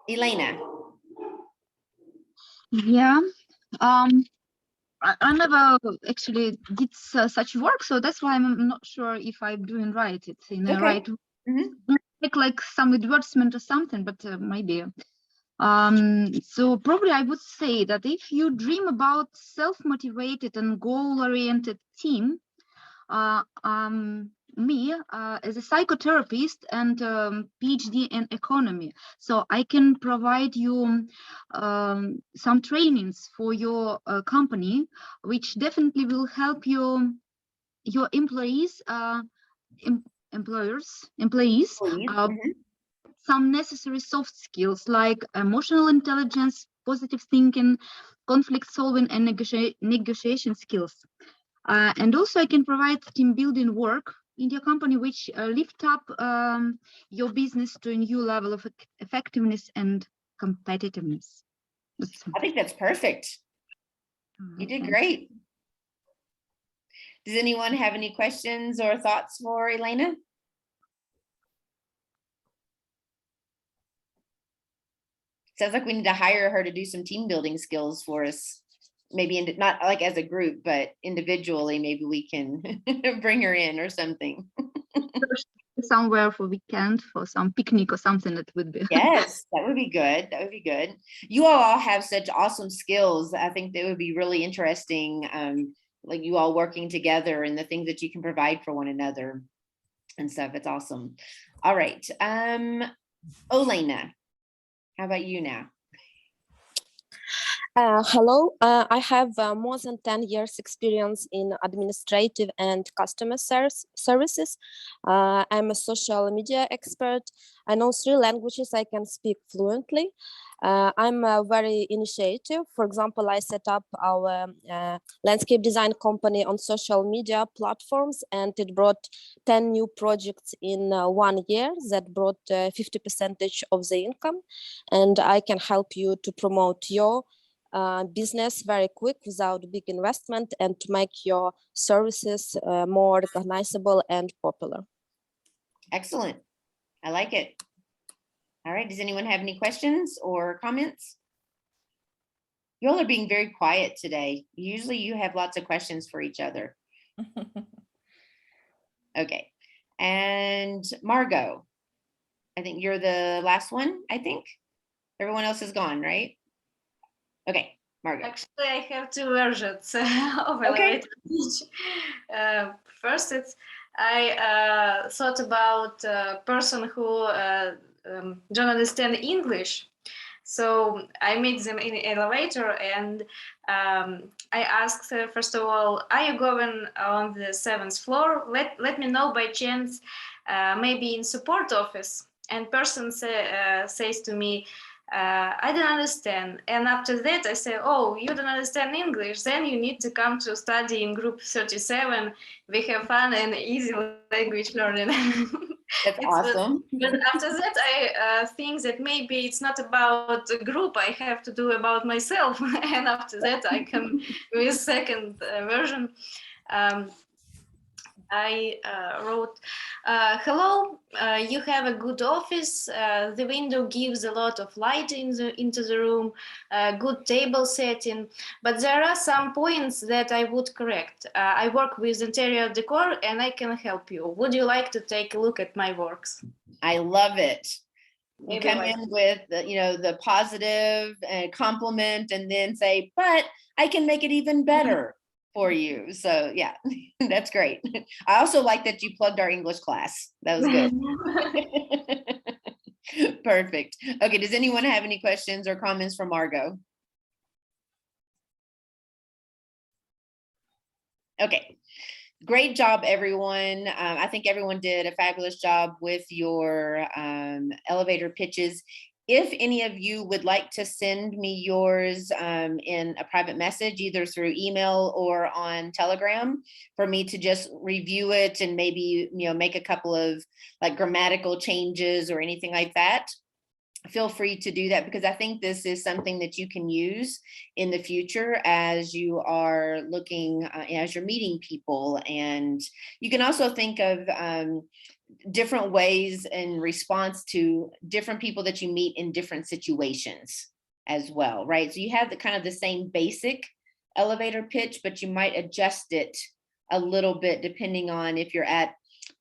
Elena. Yeah. I never actually did such work, so that's why I'm not sure if I'm doing right. It's in the right like some advertisement or something, but maybe. So probably I would say that if you dream about self-motivated and goal-oriented team, me as a psychotherapist and PhD in economy, so I can provide you some trainings for your company, which definitely will help you, your employees, some necessary soft skills like emotional intelligence, positive thinking, conflict solving, and negotiation skills. And also I can provide team building work in your company, which lift up your business to a new level of effectiveness and competitiveness. I think that's perfect. You did great. Does anyone have any questions or thoughts for Elena? Sounds like we need to hire her to do some team building skills for us. Maybe not like as a group, but individually, maybe we can bring her in or something. Somewhere for weekend, for some picnic or something, that would be. Yes, that would be good. That would be good. You all have such awesome skills. I think that would be really interesting. Like you all working together and the things that you can provide for one another and stuff. It's awesome. All right. Olena, how about you now? Hello, I have more than 10 years experience in administrative and customer services. I'm a social media expert. I know 3 languages I can speak fluently. I'm very initiative. For example, I set up our landscape design company on social media platforms, and it brought 10 new projects in 1 year that brought 50% of the income. And I can help you to promote your business very quick without big investment and to make your services more recognizable and popular. Excellent. I like it. All right. Does anyone have any questions or comments? You all are being very quiet today. Usually you have lots of questions for each other. Okay. And Margot, I think you're the last one, I think. Everyone else is gone, right? Okay, Margot. Actually, I have 2 versions of elevator pitch. First, it's I thought about a person who don't understand English. So I met them in the elevator, and I asked her, first of all, are you going on the 7th floor? Let me know by chance, maybe in support office. And person says to me, I don't understand. And after that, I say, oh, you don't understand English? Then you need to come to study in group 37. We have fun and easy language learning. That's awesome. But after that, I think that maybe it's not about the group. I have to do about myself. And after that, I come with second version. I wrote, hello, you have a good office. The window gives a lot of light into the room, good table setting, but there are some points that I would correct. I work with interior decor and I can help you. Would you like to take a look at my works? I love it. You Maybe come like- in with the positive compliment, and then say, but I can make it even better for you. So yeah, that's great. I also like that you plugged our English class. That was good. Perfect. Okay, does anyone have any questions or comments for Margot? Okay. Great job, everyone. I think everyone did a fabulous job with your elevator pitches. If any of you would like to send me yours in a private message, either through email or on Telegram, for me to just review it and maybe make a couple of like grammatical changes or anything like that, feel free to do that, because I think this is something that you can use in the future as you are looking, as you're meeting people. And you can also think of different ways in response to different people that you meet in different situations as well, right? So you have the kind of the same basic elevator pitch, but you might adjust it a little bit depending on if you're at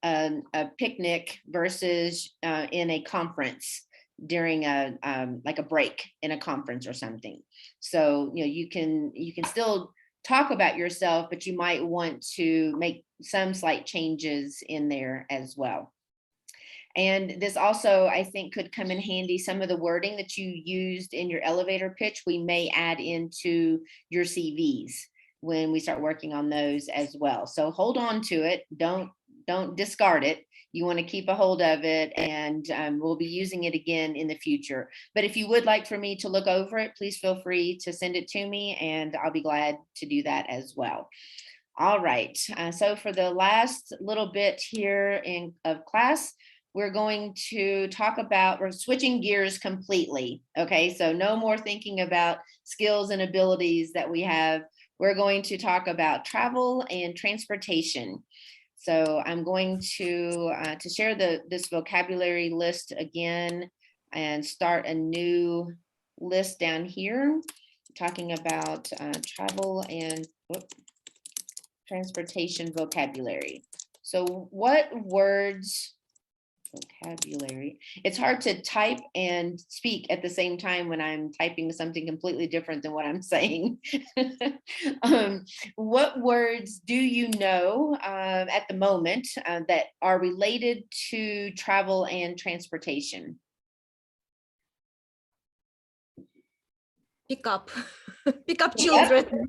a picnic versus in a conference during a like a break in a conference or something. So you can still talk about yourself, but you might want to make some slight changes in there as well. And this also, I think, could come in handy. Some of the wording that you used in your elevator pitch, we may add into your CVs when we start working on those as well. So hold on to it. Don't discard it. You want to keep a hold of it, and we'll be using it again in the future. But if you would like for me to look over it, please feel free to send it to me, and I'll be glad to do that as well. All right, so for the last little bit here of class, we're going to talk about, we're switching gears completely. Okay, so no more thinking about skills and abilities that we have. We're going to talk about travel and transportation. So I'm going to share this vocabulary list again and start a new list down here, talking about travel and transportation vocabulary. So what words, vocabulary, it's hard to type and speak at the same time when I'm typing something completely different than what I'm saying. What words do you know at the moment that are related to travel and transportation? Pick up children.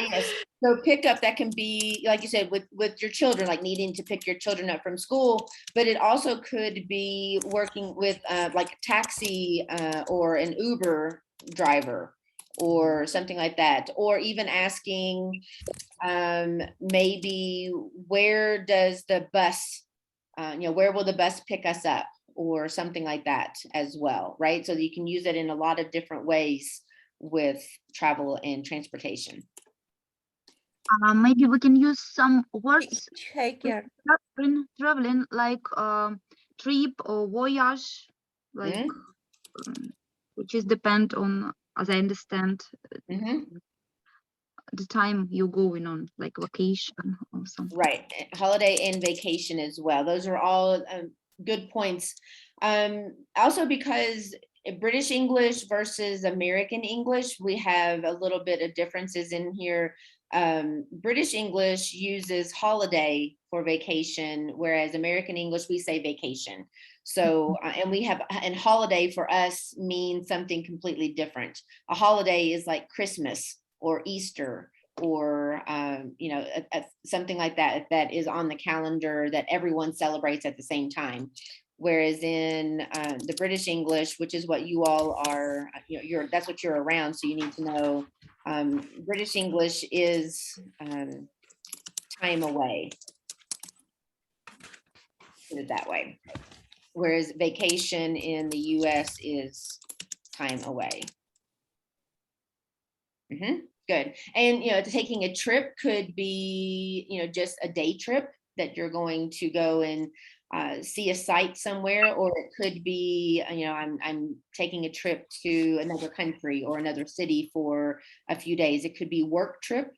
Yes. So pick up, that can be, like you said, with your children, like needing to pick your children up from school, but it also could be working with like a taxi or an Uber driver or something like that, or even asking maybe where does the bus, where will the bus pick us up, or something like that as well, right? So you can use it in a lot of different ways with travel and transportation. Maybe we can use some words Take care. traveling like trip or voyage, like which is depend on, as I understand, the time you're going on, like vacation or something. Right, holiday and vacation as well. Those are all good points. Also, because British English versus American English, we have a little bit of differences in here. British English uses holiday for vacation, whereas American English, we say vacation. So, and we have, and holiday for us means something completely different. A holiday is like Christmas or Easter or, you know, something like that, that is on the calendar that everyone celebrates at the same time. Whereas in the British English, which is what you all are, you know, that's what you're around. So you need to know British English is time away. Put it that way. Whereas vacation in the US is time away. Good. And, you know, taking a trip could be, you know, just a day trip that you're going to go and see a site somewhere, or it could be, you know, I'm taking a trip to another country or another city for a few days. It could be work trip,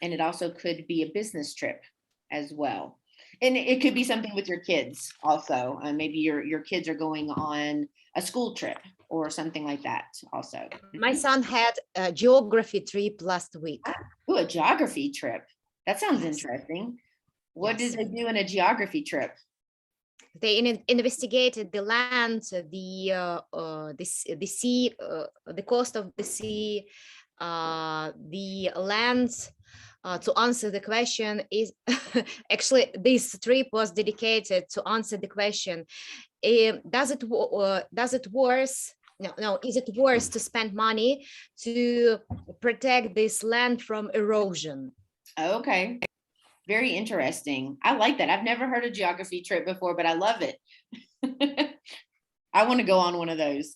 and it also could be a business trip as well. And it could be something with your kids also. Maybe your kids are going on a school trip or something like that also. My son had a geography trip last week. Oh, a geography trip. That sounds interesting. What did they do in a geography trip? They investigated the land, the sea, the coast of the sea, the lands. To answer the question is actually this trip was dedicated to answer the question: does it worse? No, is it worse to spend money to protect this land from erosion? Okay. Very interesting. I like that. I've never heard a geography trip before, but I love it. I want to go on one of those.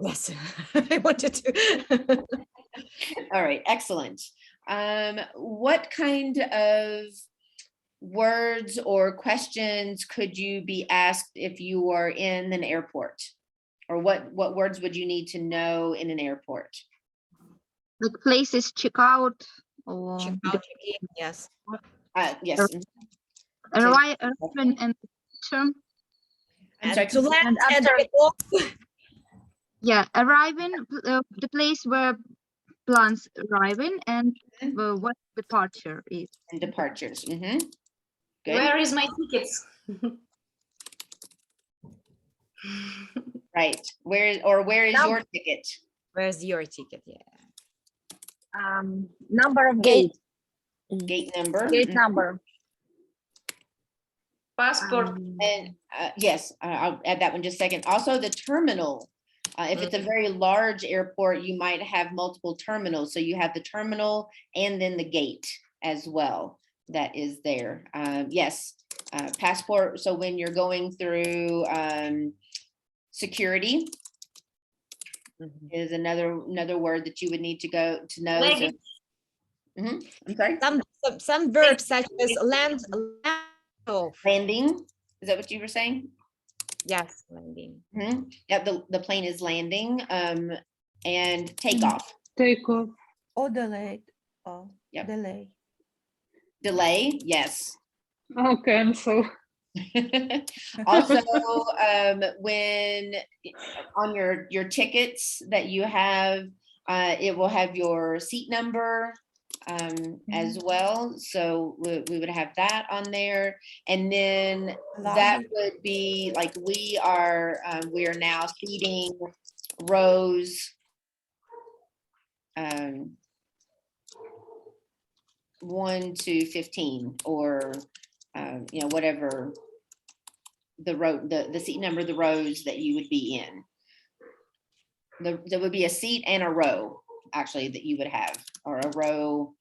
Yes, I wanted to. All right, excellent. What kind of words or questions could you be asked if you are in an airport? Or what words would you need to know in an airport? Like places check out or Check out again, yes. Yes. arrive and term. I'm sorry. To land And and after- Yeah, arriving, the place where plans arriving, and what departure is. And departures. Good. Where is my tickets? Right. Where is your ticket? Where's your ticket? Yeah. Number of Gate. Gate number. gate number. Passport. And yes, I'll add that one just a second. Also the terminal. If it's a very large airport, you might have multiple terminals. So you have the terminal and then the gate as well that is there. Yes, passport. So when you're going through security is another word that you would need to go to know. So, I'm sorry. Some verbs such as land off. Landing. Is that what you were saying? Yes, landing. Yeah, the plane is landing. And takeoff. Take off. Or delayed. Oh, Yep. delay. Delay. Yes. Oh, cancel. Also, when on your tickets that you have, it will have your seat number as well. So we would have that on there. And then that would be like we are now seating rows 1 to 15, or you know, whatever the seat number of the rows that you would be in. There would be a seat and a row actually that you would have, or a row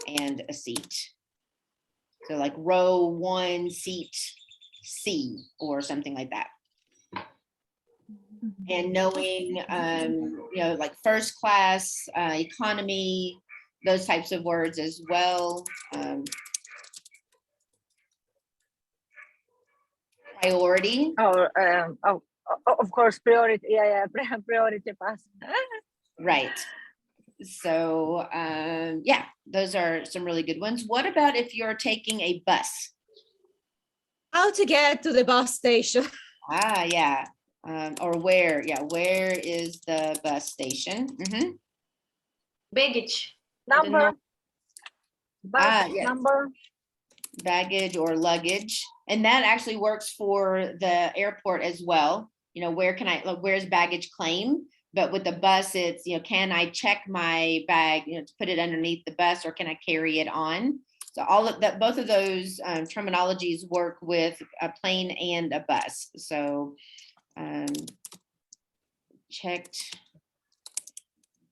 and a seat. So like row 1, seat C, or something like that. And knowing, you know, like first class, economy, those types of words as well. Priority. Of course, priority. Yeah, priority pass. Right. So yeah, those are some really good ones. What about if you're taking a bus? How to get to the bus station? Yeah. Or where? Yeah, where is the bus station? Baggage. Number. Bus yes. number. baggage or luggage. And that actually works for the airport as well. You know, where's baggage claim? But with the bus, it's, you know, can I check my bag, you know, to put it underneath the bus, or can I carry it on? So all of that, both of those terminologies work with a plane and a bus. So checked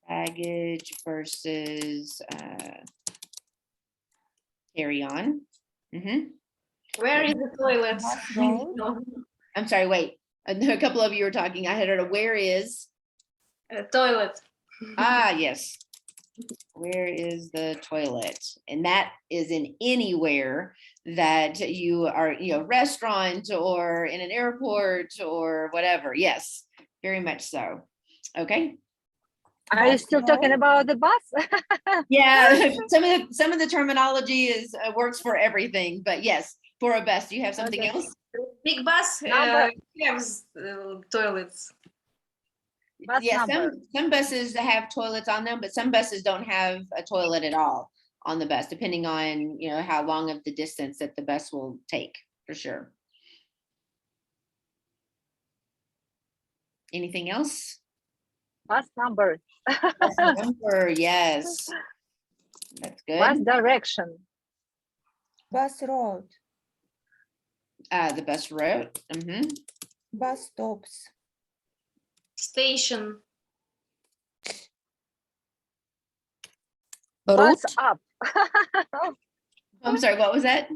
baggage versus carry on. Where is the toilet? Bus road. I'm sorry, wait. A couple of you were talking. I had heard a where is. Toilet. Ah, yes. Where is the toilet? And that is in anywhere that you are, you know, restaurant or in an airport or whatever. Yes, very much so. Okay. Are you Bus still talking road. about the bus? Yeah, some of the terminology is works for everything, but yes, for a bus. Do you have something Okay. else? Big bus Number. has toilets. Bus Yeah, number. some buses have toilets on them, but some buses don't have a toilet at all on the bus, depending on, you know, how long of the distance that the bus will take, for sure. Anything else? Bus number. Bus number, yes. That's Bus good. direction. Bus road. The bus route. Bus stops. Station. Bus Route. up. I'm sorry, what was that?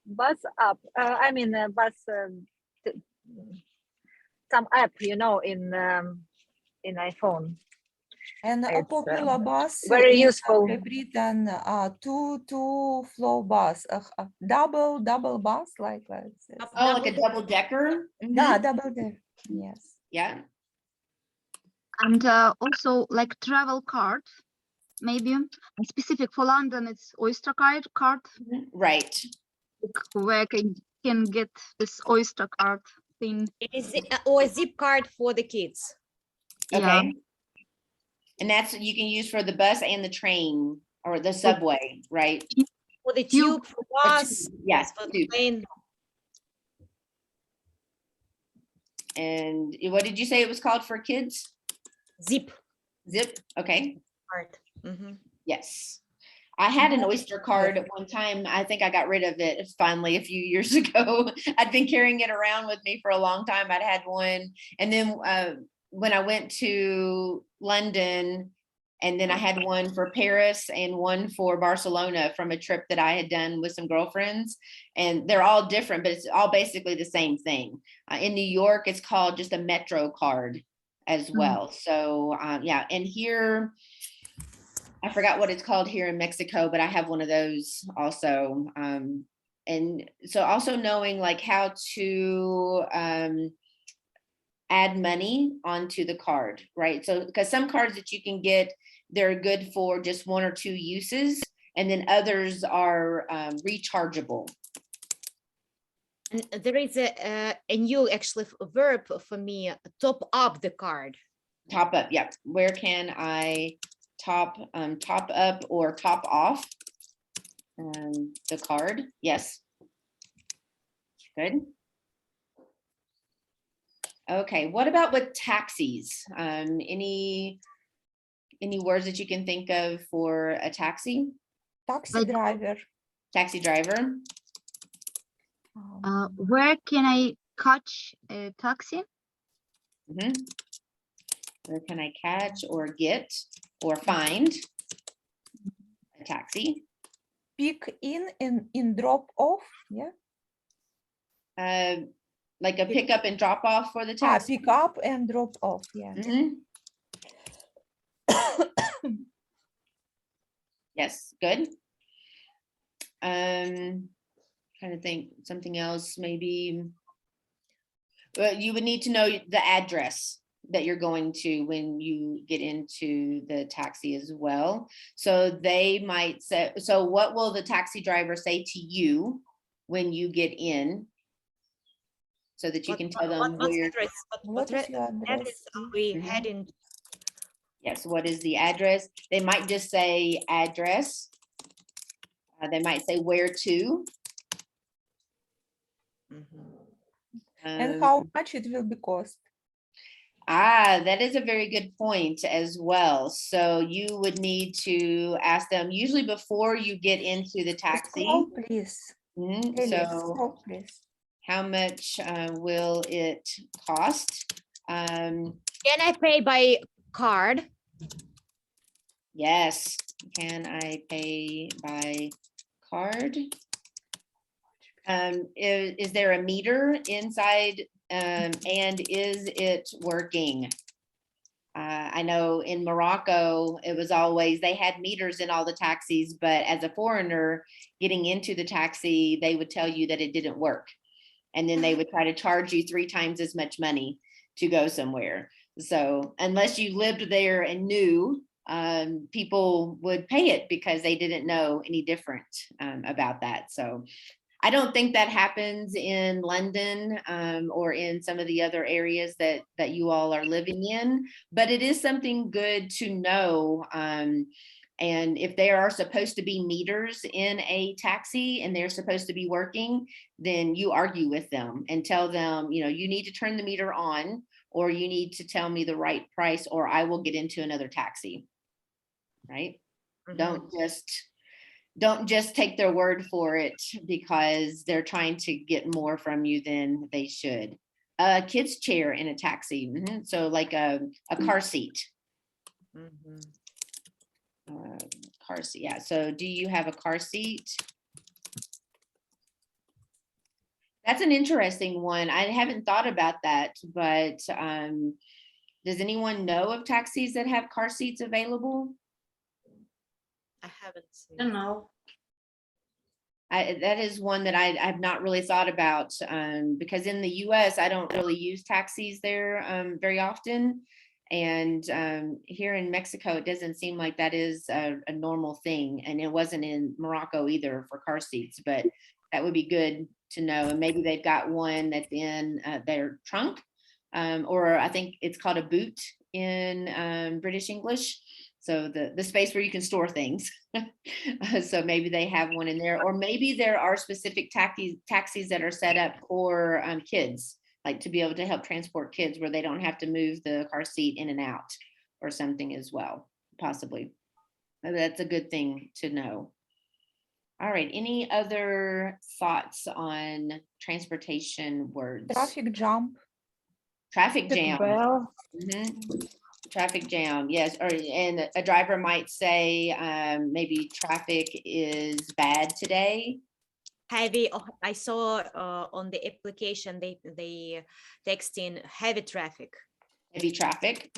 Bus up. I mean, bus. Some app, you know, in iPhone. And a It's, popular bus very in useful. Great Britain, two floor bus, a double bus like this. Oh, like a double decker? Yeah, double decker. Yes. Yeah. And also like travel card, maybe specific for London, it's Oyster card, Right. where can get this Oyster card thing. It is or a zip card for the kids. Okay. Yeah. And that's you can use for the bus and the train or the subway, right? For the Tube. tube, for bus, Yes, for the tube. plane. And what did you say it was called for kids? Zip Zip. Okay. card. Mhm. Yes. I had an Oyster card at one time. I think I got rid of it finally a few years ago. I'd been carrying it around with me for a long time. I'd had one. And then when I went to London, and then I had one for Paris and one for Barcelona from a trip that I had done with some girlfriends. And they're all different, but it's all basically the same thing. In New York, it's called just a Metro card as well. So yeah, and here, I forgot what it's called here in Mexico, but I have one of those also. And so also knowing like how to add money onto the card, right? So because some cards that you can get, they're good for just one or two uses, and then others are rechargeable. And there is a new actually verb for me, top up the card. Top up, yeah. Where can I top up or top off the card? Yes. Good. Okay, what about with taxis? Any words that you can think of for a taxi? Taxi driver. Taxi driver. Where can I catch a taxi? Mhm. Where can I catch or get or find a taxi? Pick in drop off. Yeah. Like a pick up and drop off for the taxi. Pick up and drop off. Yeah. Mhm. Yes, good. Trying to think something else, maybe. You would need to know the address that you're going to when you get into the taxi as well. So they might say, so what will the taxi driver say to you when you get in? So that you can tell them What where. address? What is your address address? are we Mhm. heading? Yes, what is the address? They might just say address. They might say where to. And how much it will be cost? That is a very good point as well. So you would need to ask them usually before you get into the taxi. Scroll, please. Ellie, So scroll, please. how much will it cost? Can I pay by card? Yes. Can I pay by card? Is there a meter inside? And is it working? I know in Morocco, it was always, they had meters in all the taxis, but as a foreigner getting into the taxi, they would tell you that it didn't work. And then they would try to charge you 3 times as much money to go somewhere. So unless you lived there and knew, people would pay it because they didn't know any different about that. So I don't think that happens in London or in some of the other areas that you all are living in, but it is something good to know. And if there are supposed to be meters in a taxi and they're supposed to be working, then you argue with them and tell them, you know, you need to turn the meter on, or you need to tell me the right price, or I will get into another taxi, right? Don't just take their word for it because they're trying to get more from you than they should. A kid's chair in a taxi. So like a car seat. Car seat, yeah. So do you have a car seat? That's an interesting one. I haven't thought about that, but does anyone know of taxis that have car seats available? I haven't seen. I don't know. That is one that I've not really thought about because in the US, I don't really use taxis there very often. And here in Mexico, it doesn't seem like that is a normal thing. And it wasn't in Morocco either for car seats, but that would be good to know. And maybe they've got one that's in their trunk, or I think it's called a boot in British English. So the space where you can store things. So maybe they have one in there, or maybe there are specific taxis that are set up for kids, like to be able to help transport kids where they don't have to move the car seat in and out or something as well, possibly. That's a good thing to know. All right, any other thoughts on transportation words? Traffic jam. Traffic jam. Bell. Traffic jam, yes. Or and a driver might say maybe traffic is bad today. Heavy. Oh, I saw on the application they text in heavy traffic. Heavy traffic.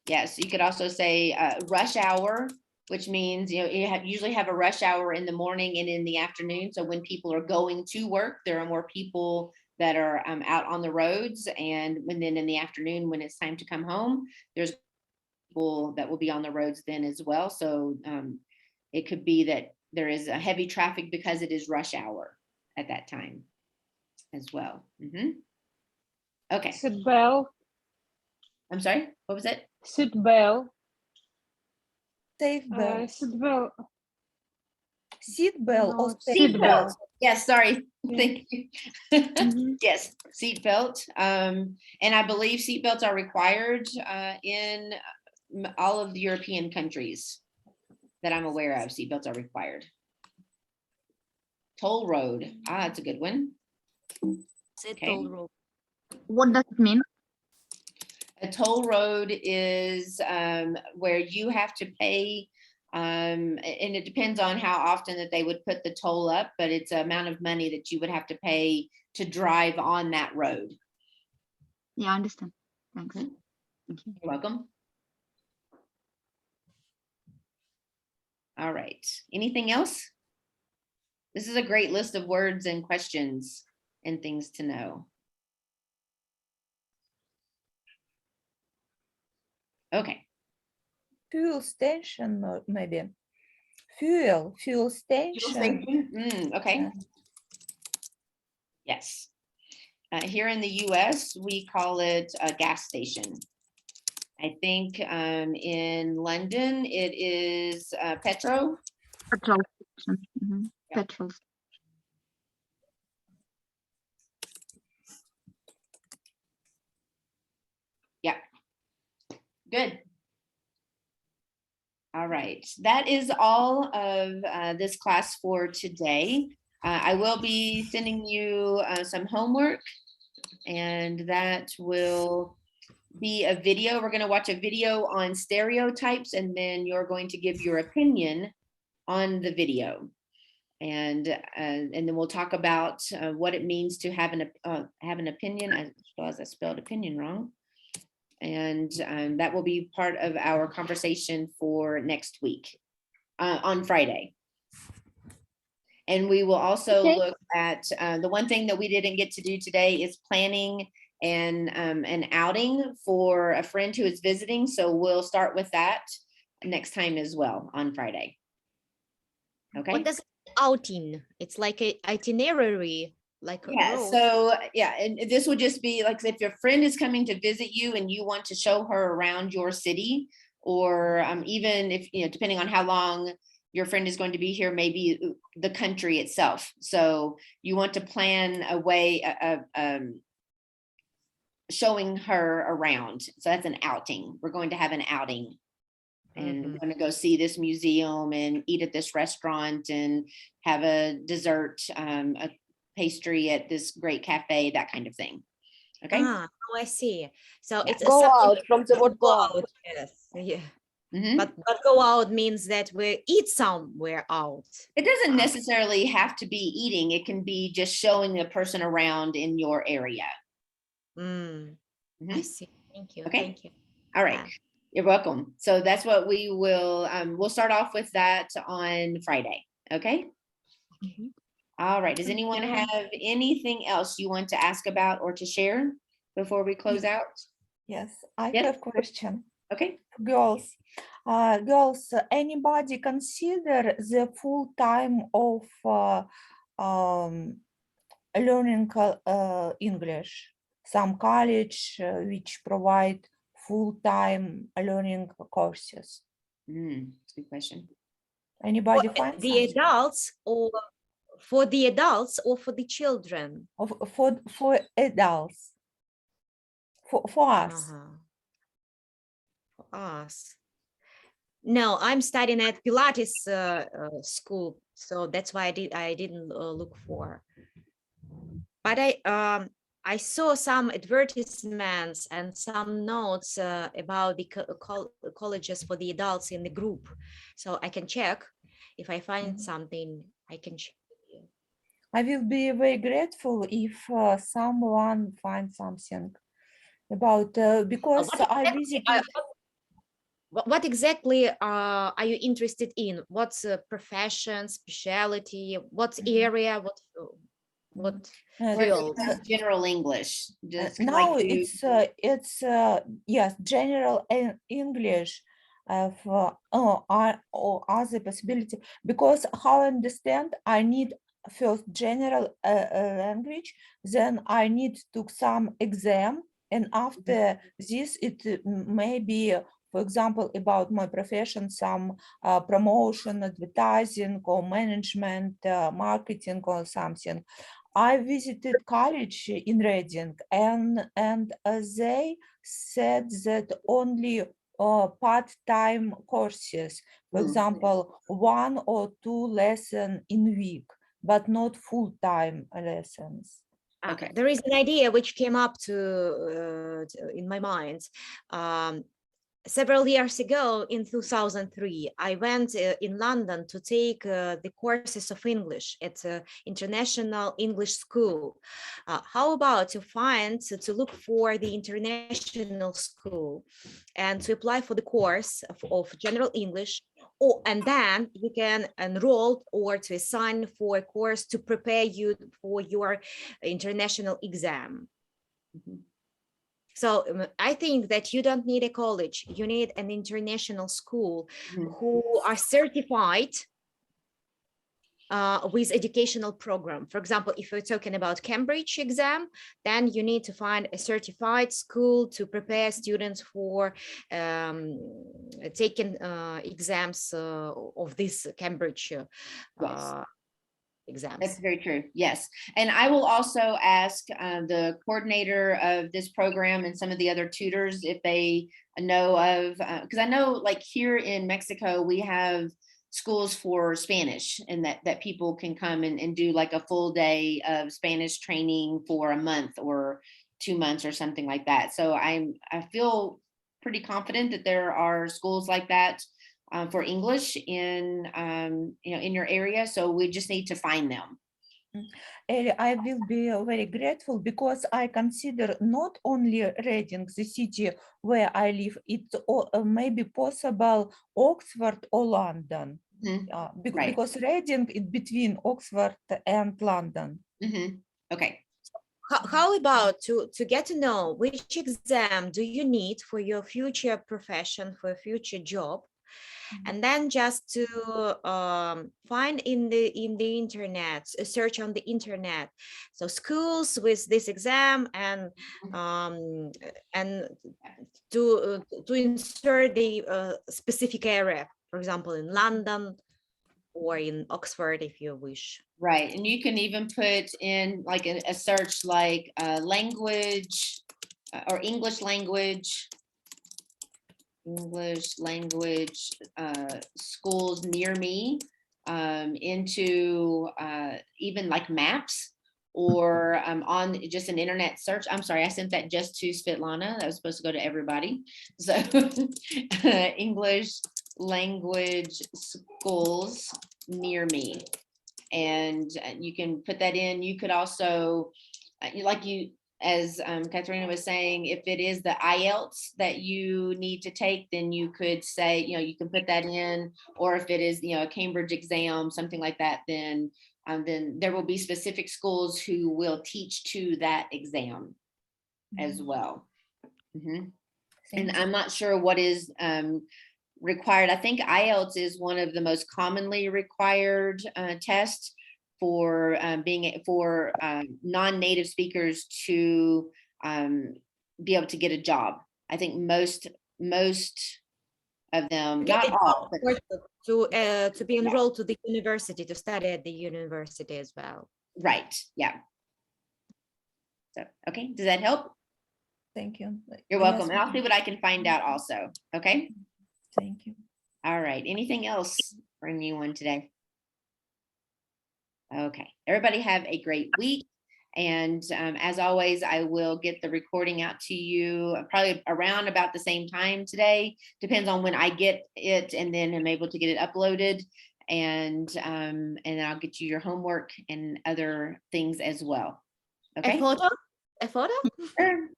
Yes, you could also say rush hour, which means you usually have a rush hour in the morning and in the afternoon. So when people are going to work, there are more people that are out on the roads, and then in the afternoon when it's time to come home, there's people that will be on the roads then as well. So it could be that there is a heavy traffic because it is rush hour at that time as well. Okay. Seat belt. I'm sorry, what was it? Seat belt. Safe belt. Seat belt. Seat belt or No, safe seat belt. Yes, sorry. Yeah. Thank you. Yes, seat belt. And I believe seat belts are required in all of the European countries that I'm aware of. Seat belts are required. Toll road. That's a good one. Okay. Toll road. What does it mean? A toll road is where you have to pay, and it depends on how often that they would put the toll up, but it's an amount of money that you would have to pay to drive on that road. Yeah, I understand. Thanks. Thank you. You're welcome. All right. Anything else? This is a great list of words and questions and things to know. Okay. Fuel station, maybe. Fuel station. Okay. Yes. Here in the US, we call it a gas station. I think in London, it is petrol. Petrol station. Yeah. Petrol. Yeah. Good. All right. That is all of this class for today. I will be sending you some homework, and that will be a video. We're going to watch a video on stereotypes, and then you're going to give your opinion on the video. And then we'll talk about what it means to have an opinion. I realize I spelled opinion wrong. And that will be part of our conversation for next week on Friday. And we will also look at the one thing that we didn't get to do today is planning an outing for a friend who is visiting. So we'll start with that next time as well on Friday. Okay. What does outing? It's like an itinerary. Like so and this would just be like if your friend is coming to visit you and you want to show her around your city, or even if depending on how long your friend is going to be here, maybe the country itself. So you want to plan a way of showing her around. So that's an outing. We're going to have an outing. And we're going to go see this museum and eat at this restaurant and have a dessert, a pastry at this great cafe, that kind of thing. Okay. Oh, I see. So it's Go out from the word go out. Yes. Yeah. But go out means that we eat somewhere out. It doesn't necessarily have to be eating. It can be just showing a person around in your area. I see. Thank you. Okay. Thank you. All right. You're welcome. So that's what we will, we'll start off with that on Friday. Okay. All right. Does anyone have anything else you want to ask about or to share before we close out? Yes, I have a question. Okay. Girls, anybody consider the full time of learning English? Some college which provide full-time learning courses. Good question. Anybody find the something? adults, or for the adults, or for the children? For adults. For us. For us. No, I'm studying at Pilates school, so that's why I didn't look for. But I saw some advertisements and some notes about the colleges for the adults in the group. So I can check. If I find something, I can share with you. I will be very grateful if someone finds something about, because I visited. What exactly are you interested in? What's profession, specialty, what's area, what field? General English. Just now like it's yes, general English or other possibility, because how I understand, I need first general language, then I need to some exam, and after this it may be, for example, about my profession, some promotion, advertising, or management, marketing, or something. I visited college in Reading, and they said that only part-time courses, for example, 1 or 2 lessons in a week, but not full-time lessons. Okay, there is an idea which came up in my mind. Several years ago, in 2003, I went in London to take the courses of English at International English School. How about to look for the international school and to apply for the course of general English, and then you can enroll or to assign for a course to prepare you for your international exam. So I think that you don't need a college, you need an international school who are certified with educational program. For example, if we're talking about Cambridge exam, then you need to find a certified school to prepare students for taking exams of this Cambridge Yes. exams. That's very true. Yes. And I will also ask the coordinator of this program and some of the other tutors if they know of, because I know like here in Mexico, we have schools for Spanish, and that people can come and do like a full day of Spanish training for a month or 2 months or something like that. So I feel pretty confident that there are schools like that for English in in your area. So we just need to find them. Ellie, I will be very grateful because I consider not only Reading, the city where I live, it's maybe possible Oxford or London. Right. Because Reading is between Oxford and London. Okay. How about to get to know which exam do you need for your future profession, for a future job? And then just to find in the internet, search on the internet, so schools with this exam, and to insert the specific area, for example, in London or in Oxford, if you wish. Right, and you can even put in like a search like language or English language schools near me into even like maps or on just an internet search. I'm sorry, I sent that just to Svetlana. That was supposed to go to everybody. So English language schools near me. And you can put that in. You could also, as Katharina was saying, if it is the IELTS that you need to take, then you could say, you can put that in, or if it is, a Cambridge exam, something like that, then there will be specific schools who will teach to that exam as well. And I'm not sure what is required. I think IELTS is one of the most commonly required tests for non-native speakers to be able to get a job. I think most of them, not all, but to be enrolled to the university, to study at the university as well. Right. Yeah. So, okay. Does that help? Thank you. You're welcome. And I'll see what I can find out also. Okay. Thank you. All right. Anything else for anyone today? Okay. Everybody have a great week. And as always, I will get the recording out to you probably around about the same time today. Depends on when I get it, and then I'm able to get it uploaded. And I'll get you your homework and other things as well. Okay. A photo? Sure.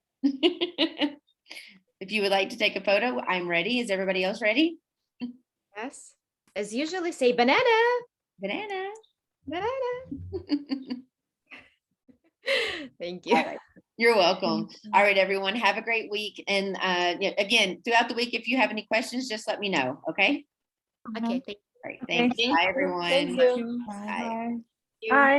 If you would like to take a photo, I'm ready. Is everybody else ready? Yes. As usually, say banana. Banana. Banana. Thank you. All right. You're welcome. All right, everyone. Have a great week. And again, throughout the week, if you have any questions, just let me know. Okay. Okay. Thank you. All right. Thanks. Bye, everyone. Thank you. Bye. Bye. Bye.